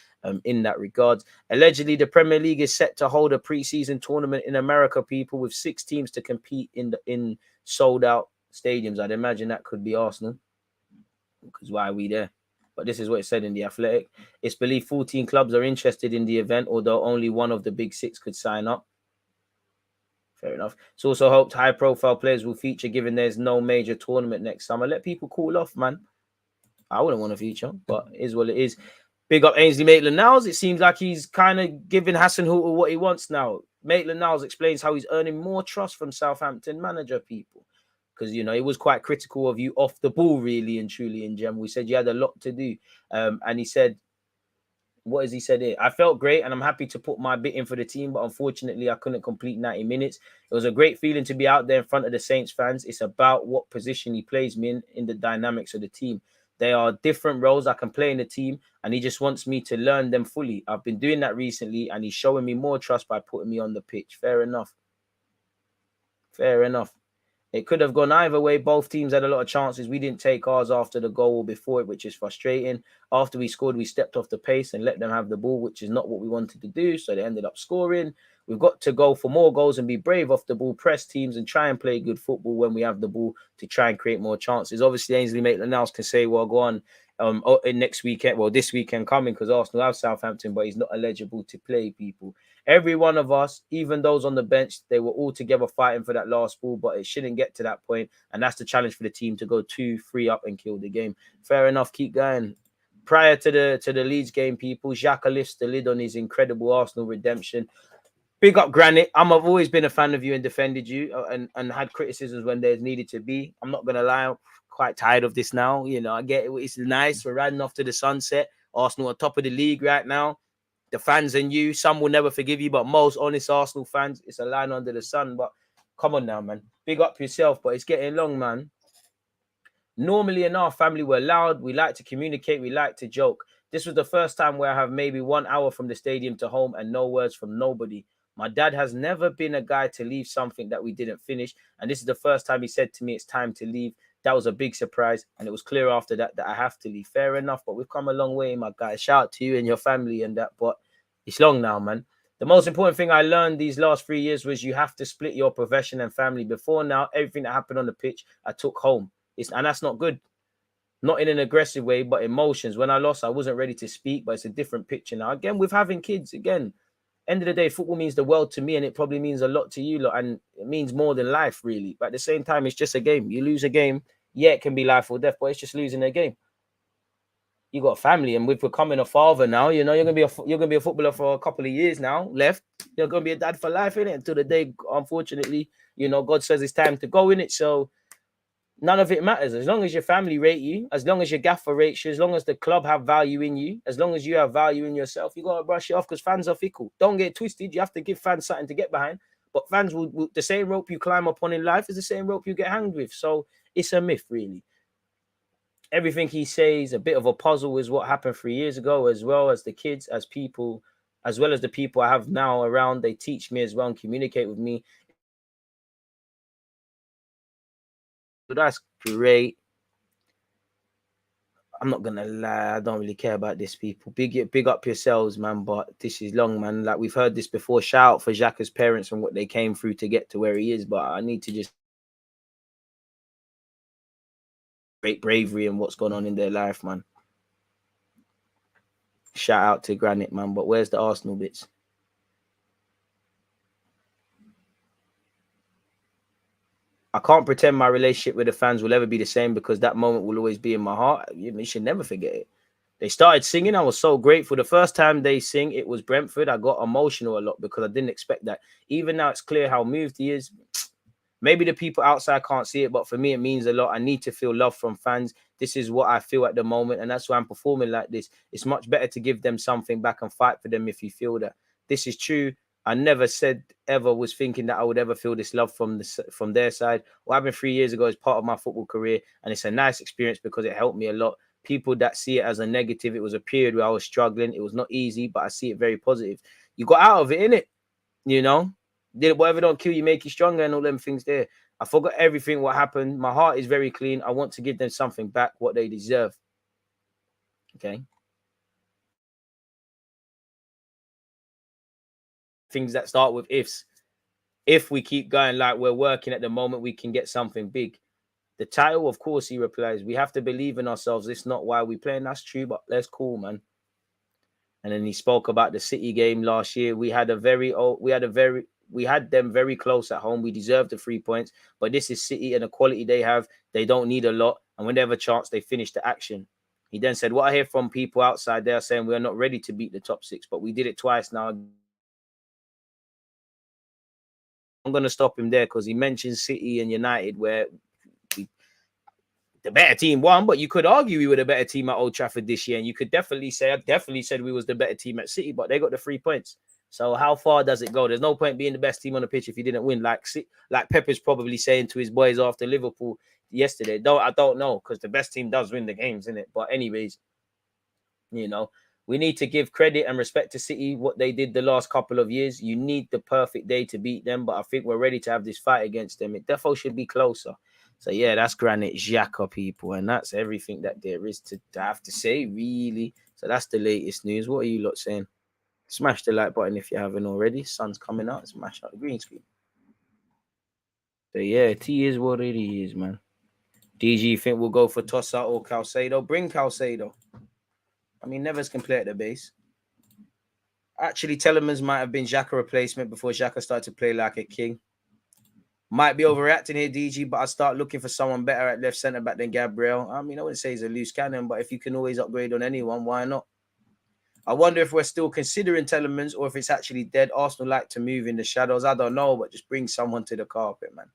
S5: in that regard. Allegedly, the Premier League is set to hold a pre-season tournament in America, people, with 6 teams to compete in sold-out stadiums. I'd imagine that could be Arsenal, because why are we there? But this is what it said in The Athletic. It's believed 14 clubs are interested in the event, although only one of the big 6 could sign up. Fair enough. It's also hoped high-profile players will feature, given there's no major tournament next summer. Let people cool off, man. I wouldn't want to feature, but it is what it is. Big up Ainsley Maitland-Niles. It seems like he's kind of giving Hasenhüttl what he wants now. Maitland-Niles explains how he's earning more trust from Southampton manager, people. Because, you know, he was quite critical of you off the ball, really and truly, in general. We said you had a lot to do. And he said, what has he said here? I felt great and I'm happy to put my bit in for the team, but unfortunately I couldn't complete 90 minutes. It was a great feeling to be out there in front of the Saints fans. It's about what position he plays me in the dynamics of the team. There are different roles I can play in the team, and he just wants me to learn them fully. I've been doing that recently, and he's showing me more trust by putting me on the pitch. Fair enough. Fair enough. It could have gone either way. Both teams had a lot of chances. We didn't take ours after the goal or before it, which is frustrating. After we scored, we stepped off the pace and let them have the ball, which is not what we wanted to do. So they ended up scoring. We've got to go for more goals and be brave off the ball, press teams and try and play good football when we have the ball to try and create more chances. Obviously, Ainsley Maitland-Niles can say, well, go on next weekend, well, this weekend coming, because Arsenal have Southampton, but he's not eligible to play, people. Every one of us, even those on the bench, they were all together fighting for that last ball, but it shouldn't get to that point. And that's the challenge for the team, to go 2-3 up and kill the game. Fair enough. Keep going. Prior to the Leeds game, people, Xhaka lifts the lid on his incredible Arsenal redemption. Big up Granite. I've always been a fan of you and defended you and had criticisms when there's needed to be. I'm not going to lie. I'm quite tired of this now. You know, I get it. It's nice. We're riding off to the sunset. Arsenal are top of the league right now. The fans and you, some will never forgive you, but most honest Arsenal fans, it's a line under the sun. But come on now, man. Big up yourself, but it's getting long, man. Normally in our family, we're loud. We like to communicate. We like to joke. This was the first time where I have maybe 1 hour from the stadium to home and no words from nobody. My dad has never been a guy to leave something that we didn't finish. And this is the first time he said to me, it's time to leave. That was a big surprise. And it was clear after that I have to leave. Fair enough, but we've come a long way, my guy. Shout out to you and your family and that. But it's long now, man. The most important thing I learned these last 3 years was you have to split your profession and family. Before now, everything that happened on the pitch, I took home. And that's not good. not in an aggressive way, but emotions. When I lost, I wasn't ready to speak, but it's a different picture now. Again, with having kids, again, end of the day, football means the world to me, and it probably means a lot to you lot, and it means more than life, really. But at the same time, it's just a game. You lose a game, yeah, it can be life or death, but it's just losing a game. You got a family, and with becoming a father now, you know, you're gonna be a footballer for a couple of years now left. You're gonna be a dad for life, innit? Until the day, unfortunately, you know, God says it's time to go, in it. So none of it matters. As long as your family rate you, as long as your gaffer rates you, as long as the club have value in you, as long as you have value in yourself, you got to brush it off, because fans are fickle. Don't get twisted. You have to give fans something to get behind. But fans will the same rope you climb upon in life is the same rope you get hanged with. So it's a myth, really. Everything he says, a bit of a puzzle, is what happened 3 years ago, as well as the kids, as people, as well as the people I have now around. They teach me as well and communicate with me. So that's great. I'm not gonna lie, I don't really care about this, people. Big up yourselves, man. But this is long, man. Like, we've heard this before. Shout out for Xhaka's parents and what they came through to get to where he is. But I need to just great bravery and what's going on in their life, man. Shout out to Granite, man. But where's the Arsenal bits? I can't pretend my relationship with the fans will ever be the same, because that moment will always be in my heart. You should never forget it. They started singing. I was so grateful. The first time they sing, it was Brentford. I got emotional a lot because I didn't expect that. Even now, it's clear how moved he is. Maybe the people outside can't see it, but for me, it means a lot. I need to feel love from fans. This is what I feel at the moment, and that's why I'm performing like this. It's much better to give them something back and fight for them if you feel that. This is true. I never said ever was thinking that I would ever feel this love from their side. What happened 3 years ago is part of my football career, and it's a nice experience because it helped me a lot. People that see it as a negative, it was a period where I was struggling. It was not easy, but I see it very positive. You got out of it, innit? You know? Did whatever don't kill you, make you stronger, and all them things there. I forgot everything what happened. My heart is very clean. I want to give them something back, what they deserve. Okay. Things that start with ifs. If we keep going like we're working at the moment, we can get something big. The title, of course, he replies, we have to believe in ourselves. It's not why we play, and that's true, but that's cool, man. And then he spoke about the City game last year. We had them very close at home. We deserved the 3 points, but this is City and the quality they have. They don't need a lot, and when they have a chance, they finish the action. He then said, what I hear from people outside, they are saying we are not ready to beat the top 6, but we did it twice now. I'm going to stop him there because he mentioned City and United, where the better team won, but you could argue we were the better team at Old Trafford this year, and you could definitely say, I definitely said we was the better team at City, but they got the 3 points. So how far does it go? There's no point being the best team on the pitch if you didn't win. Like Pepper's probably saying to his boys after Liverpool yesterday. I don't know, because the best team does win the games, innit? But anyways, you know, we need to give credit and respect to City, what they did the last couple of years. You need the perfect day to beat them, but I think we're ready to have this fight against them. It definitely should be closer. So yeah, that's Granite Xhaka, people, and that's everything that there is to have to say, really. So that's the latest news. What are you lot saying? Smash the like button if you haven't already. Sun's coming out. Smash out the green screen. So yeah, T is what it is, man. DG, you think we'll go for Tossa or Caicedo? Bring Caicedo. I mean, Neves can play at the base. Actually, Telemans might have been Xhaka replacement before Xhaka started to play like a king. Might be overreacting here, DG, but I start looking for someone better at left centre back than Gabriel. I mean, I wouldn't say he's a loose cannon, but if you can always upgrade on anyone, why not? I wonder if we're still considering Telemans or if it's actually dead. Arsenal like to move in the shadows. I don't know, but just bring someone to the carpet, man.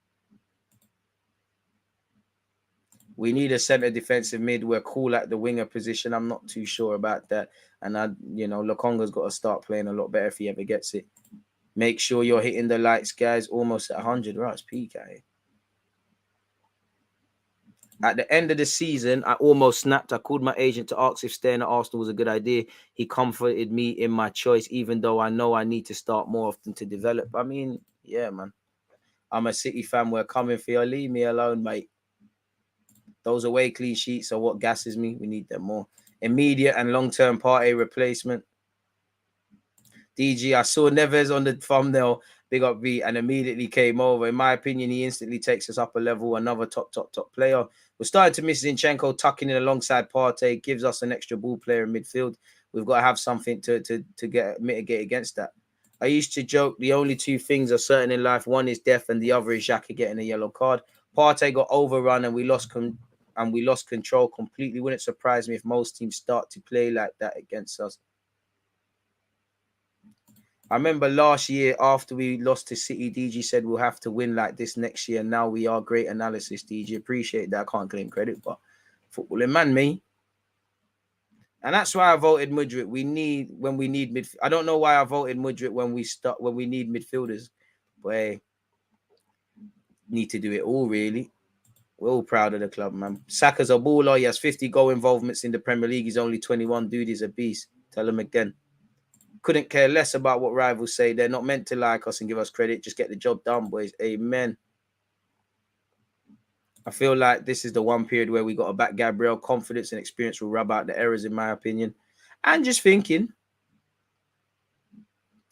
S5: We need a centre defensive mid. We're cool at the winger position. I'm not too sure about that. And, Lokonga's got to start playing a lot better if he ever gets it. Make sure you're hitting the lights, guys. Almost at 100. Right, it's peak at it. At the end of the season, I almost snapped. I called my agent to ask if staying at Arsenal was a good idea. He comforted me in my choice, even though I know I need to start more often to develop. I mean, yeah, man. I'm a City fan. We're coming for you. Leave me alone, mate. Those away clean sheets are what gasses me. We need them more. Immediate and long-term Partey replacement. DG, I saw Neves on the thumbnail. big up V, and immediately came over. In my opinion, he instantly takes us up a level. Another top player. We're starting to miss Zinchenko tucking in alongside Partey, gives us an extra ball player in midfield. We've got to have something to get mitigate against that. I used to joke the only two things are certain in life. One is death, and the other is Xhaka getting a yellow card. Partey got overrun, and we lost control completely. Wouldn't surprise me if most teams start to play like that against us. I remember last year after we lost to City, DG said we'll have to win like this next year. Now we are. Great analysis, DG. Appreciate that. I can't claim credit, but footballing man, me. And that's why I voted Mudryk. When we need midfield. I don't know why I voted Mudryk when we need midfielders. But hey, need to do it all, really. We're all proud of the club, man. Saka's a baller. He has 50 goal involvements in the Premier League. He's only 21. Dude, he's a beast. Tell him again. Couldn't care less about what rivals say. They're not meant to like us and give us credit. Just get the job done, boys. Amen. I feel like this is the one period where we got to back Gabriel. Confidence and experience will rub out the errors, in my opinion. And just thinking.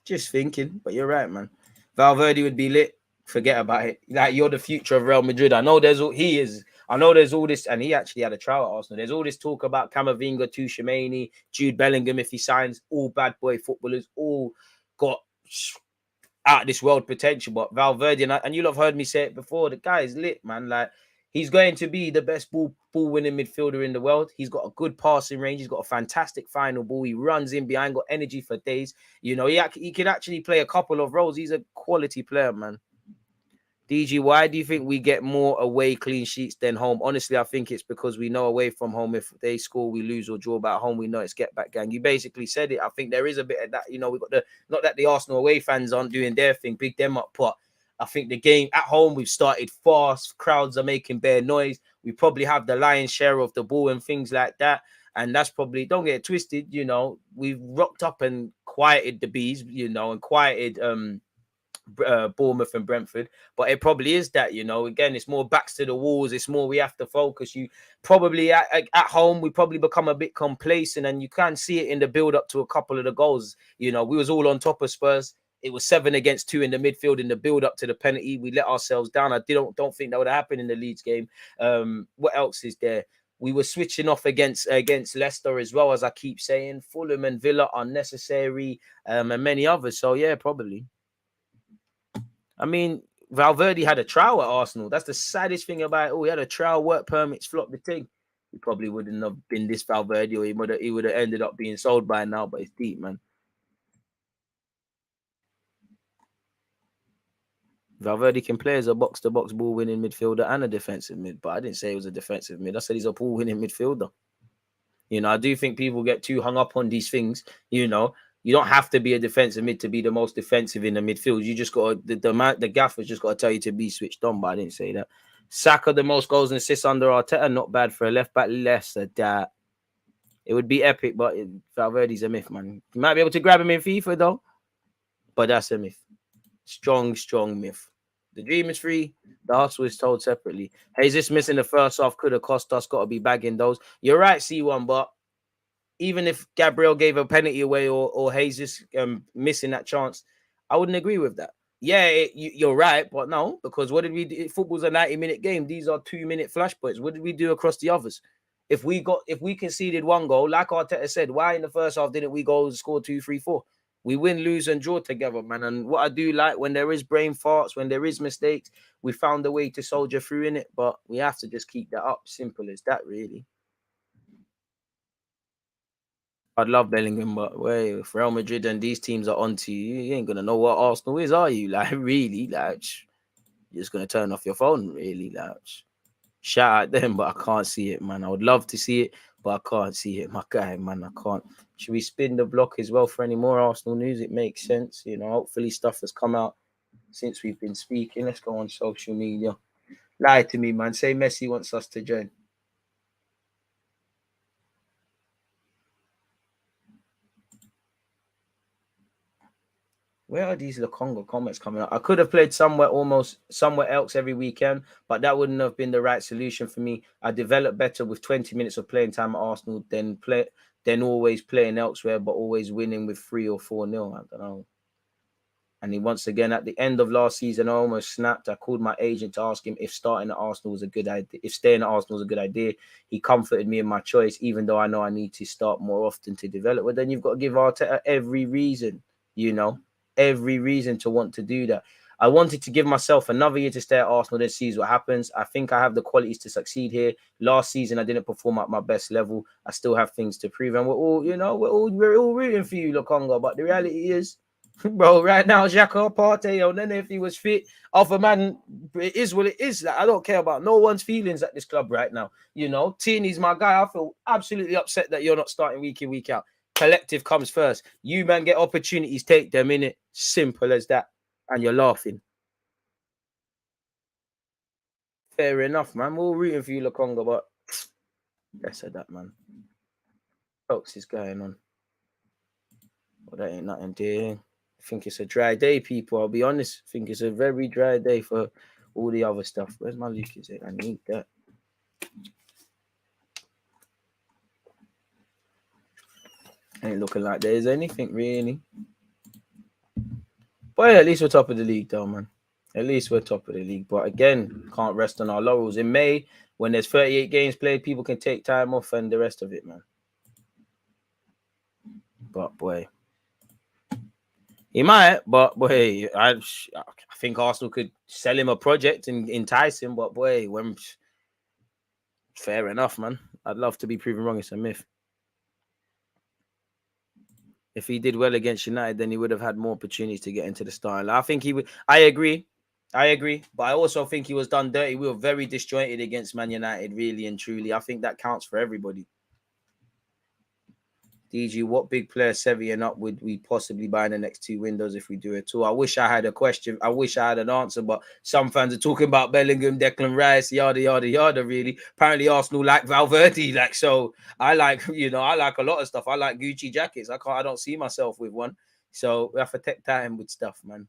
S5: But you're right, man. Valverde would be lit. Forget about it. Like, you're the future of Real Madrid. I know there's all this, and he actually had a trial at Arsenal. There's all this talk about Camavinga, Tuchemani, Jude Bellingham if he signs, all bad boy footballers, all got out of this world potential. But Valverde, and you'll have heard me say it before, the guy is lit, man. Like, he's going to be the best ball winning midfielder in the world. He's got a good passing range. He's got a fantastic final ball. He runs in behind, got energy for days. You know, he could actually play a couple of roles. He's a quality player, man. DG, why do you think we get more away clean sheets than home? Honestly, I think it's because we know away from home, if they score, we lose or draw. But at home, we know it's get back gang. You basically said it. I think there is a bit of that. You know, we got not that the Arsenal away fans aren't doing their thing, big them up, but I think the game at home, we've started fast. Crowds are making bare noise. We probably have the lion's share of the ball and things like that. And that's probably, don't get it twisted, you know, we've rocked up and quieted the bees, you know, and quieted Bournemouth and Brentford, but it probably is that, you know, again, it's more backs to the walls. It's more we have to focus. You probably at home, we probably become a bit complacent, and you can see it in the build up to a couple of the goals. You know, we was all on top of Spurs. It was 7-2 in the midfield in the build up to the penalty. We let ourselves down. I don't think that would happen in the Leeds game. What else is there? We were switching off against Leicester as well, as I keep saying. Fulham and Villa are necessary, and many others. So yeah, probably. I mean, Valverde had a trial at Arsenal. That's the saddest thing about it. Oh, he had a trial, work permits, flopped the thing. He probably wouldn't have been this Valverde, or he would have ended up being sold by now. But it's deep, man. Valverde can play as a box-to-box ball-winning midfielder and a defensive mid, but I didn't say he was a defensive mid. I said he's a ball-winning midfielder. You know, I do think people get too hung up on these things. You know, you don't have to be a defensive mid to be the most defensive in the midfield. You just got the gaffer's just got to tell you to be switched on, but I didn't say that. Saka, the most goals and assists under Arteta, not bad for a left back. Less of that. It would be epic, but Valverde's a myth, man. You might be able to grab him in FIFA, though, but that's a myth. Strong myth. The dream is free. The hustle is told separately. Jesus missing the first half could have cost us. Got to be bagging those. You're right, C1, but even if Gabriel gave a penalty away or Jesus missing that chance, I wouldn't agree with that. Yeah, you're right, but no, because what did we do? Football's a 90-minute game. These are 2-minute flashpoints. What did we do across the others? If we conceded one goal, like Arteta said, why in the first half didn't we go and score 2, 3, 4? We win, lose, and draw together, man. And what I do like, when there is brain farts, when there is mistakes, we found a way to soldier through in it, but we have to just keep that up. Simple as that, really. I'd love Bellingham, but wait, if Real Madrid and these teams are onto you, you ain't gonna know what Arsenal is, are you? Like, really? Like, you're just gonna turn off your phone, really? Like, shout out them, but I can't see it, man. I would love to see it, but I can't see it, my guy, man. I can't. Should we spin the block as well for any more Arsenal news? It makes sense, you know. Hopefully, stuff has come out since we've been speaking. Let's go on social media. Lie to me, man. Say Messi wants us to join. Where are these Lokonga comments coming up? I could have played somewhere else every weekend, but that wouldn't have been the right solution for me. I developed better with 20 minutes of playing time at Arsenal than always playing elsewhere, but always winning with 3 or 4-0. I don't know. And he once again, at the end of last season, I almost snapped. I called my agent to ask him if starting at Arsenal was a good idea, if staying at Arsenal was a good idea. He comforted me in my choice, even though I know I need to start more often to develop. But then you've got to give Arteta every reason, every reason to want to do that. I wanted to give myself another year to stay at Arsenal, then see what happens. I think I have the qualities to succeed here. Last season, I didn't perform at my best level. I still have things to prove, and we're all rooting for you, Lokonga. But the reality is, bro, right now, Xhaka, Partey, and then if he was fit, other man, it is what it is. Like, I don't care about no one's feelings at this club right now. Tierney's my guy. I feel absolutely upset that you're not starting week in, week out. Collective comes first. You, man, get opportunities, take them in it. Simple as that. And you're laughing. Fair enough, man. We're all rooting for you, Lokonga, but less of that, man. What else is going on? Well, that ain't nothing, dear. I think it's a dry day, people. I'll be honest. I think it's a very dry day for all the other stuff. Where's my Lucas? I need that. Ain't looking like there's anything, really. But yeah, at least we're top of the league, though, man. At least we're top of the league. But again, can't rest on our laurels. In May, when there's 38 games played, people can take time off and the rest of it, man. But, boy. He might, but, boy, I think Arsenal could sell him a project and entice him. But, boy, fair enough, man. I'd love to be proven wrong. It's a myth. If he did well against United, then he would have had more opportunities to get into the starting. I think he would. I agree. But I also think he was done dirty. We were very disjointed against Man United, really and truly. I think that counts for everybody. DG, what big player, Sevian up, would we possibly buy in the next 2 windows if we do a tour? I wish I had a question. I wish I had an answer, but some fans are talking about Bellingham, Declan Rice, yada, yada, yada, really. Apparently, Arsenal like Valverde. So I like, I like a lot of stuff. I like Gucci jackets. I don't see myself with one. So we have to take time with stuff, man.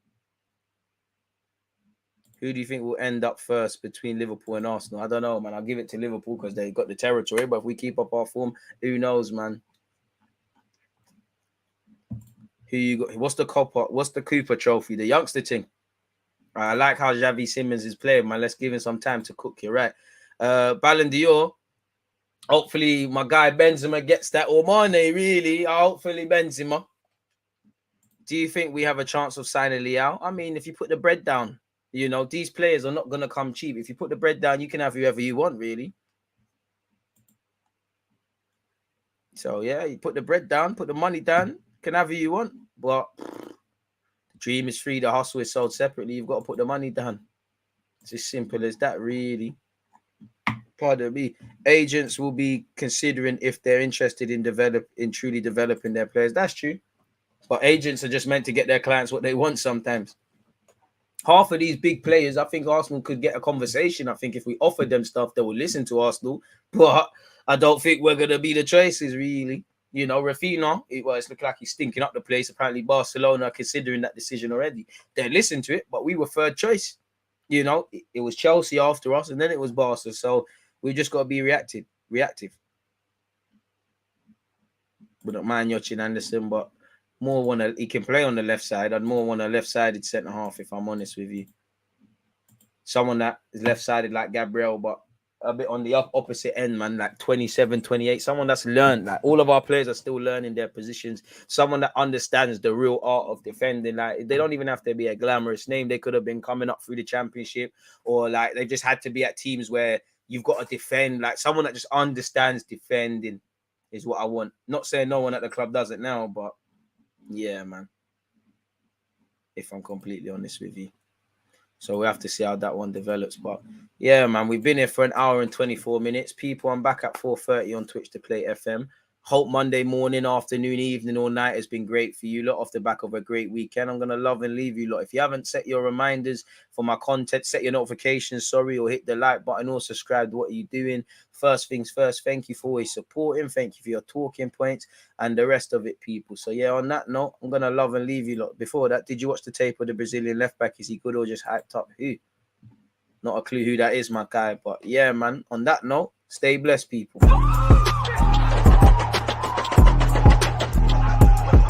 S5: Who do you think will end up first between Liverpool and Arsenal? I don't know, man. I'll give it to Liverpool because they got the territory. But if we keep up our form, who knows, man? Who you got? What's the Cooper Trophy? The youngster thing. I like how Xavi Simons is playing, man. Let's give him some time to cook. You're right. Ballon d'Or. Hopefully, my guy Benzema gets that. Or Mane, really. Hopefully, Benzema. Do you think we have a chance of signing Leao? I mean, if you put the bread down, these players are not going to come cheap. If you put the bread down, you can have whoever you want, really. So, yeah, you put the bread down, put the money down. Can have who you want, but the dream is free. The hustle is sold separately. You've got to put the money down. It's as simple as that, really. Pardon me. Agents will be considering if they're interested in truly developing their players. That's true. But agents are just meant to get their clients what they want sometimes. Half of these big players, I think Arsenal could get a conversation. I think if we offered them stuff, they will listen to Arsenal. But I don't think we're going to be the choices, really. Rafinha, it's looked like he's stinking up the place. Apparently, Barcelona are considering that decision already. They listened to it, but we were third choice. It was Chelsea after us, and then it was Barca. So we just got to be reactive. Wouldn't mind Yochin Anderson, but he can play on the left side. I'd more want a left-sided centre half, if I'm honest with you. Someone that is left-sided like Gabriel, but a bit on the opposite end, man, like 27, 28. Someone that's learned. Like, all of our players are still learning their positions. Someone that understands the real art of defending. Like, they don't even have to be a glamorous name. They could have been coming up through the Championship, or like they just had to be at teams where you've got to defend. Like, someone that just understands defending is what I want. Not saying no one at the club does it now, but yeah, man. If I'm completely honest with you. So we have to see how that one develops. But yeah, man, we've been here for an hour and 24 minutes. People, I'm back at 4:30 on Twitch to Play FM. Hope Monday morning, afternoon, evening, all night has been great for you lot off the back of a great weekend. I'm going to love and leave you lot. If you haven't set your reminders for my content, set your notifications, or hit the like button or subscribe. What are you doing? First things first, thank you for always supporting. Thank you for your talking points and the rest of it, people. So yeah, on that note, I'm going to love and leave you lot. Before that, did you watch the tape of the Brazilian left back? Is he good or just hyped up? Who? Not a clue who that is, my guy. But yeah, man, on that note, stay blessed, people.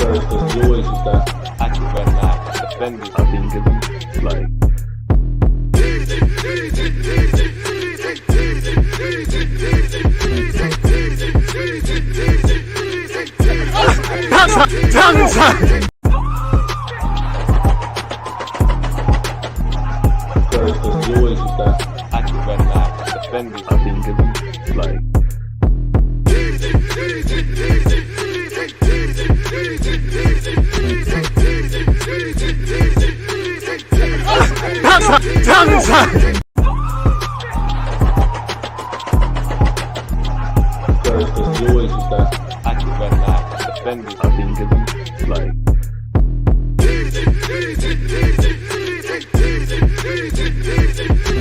S4: Always that active red flag. defenders, I think it's like. There's always just that active when defenders, I think it's like. There's always just that active when defenders, I think it's like.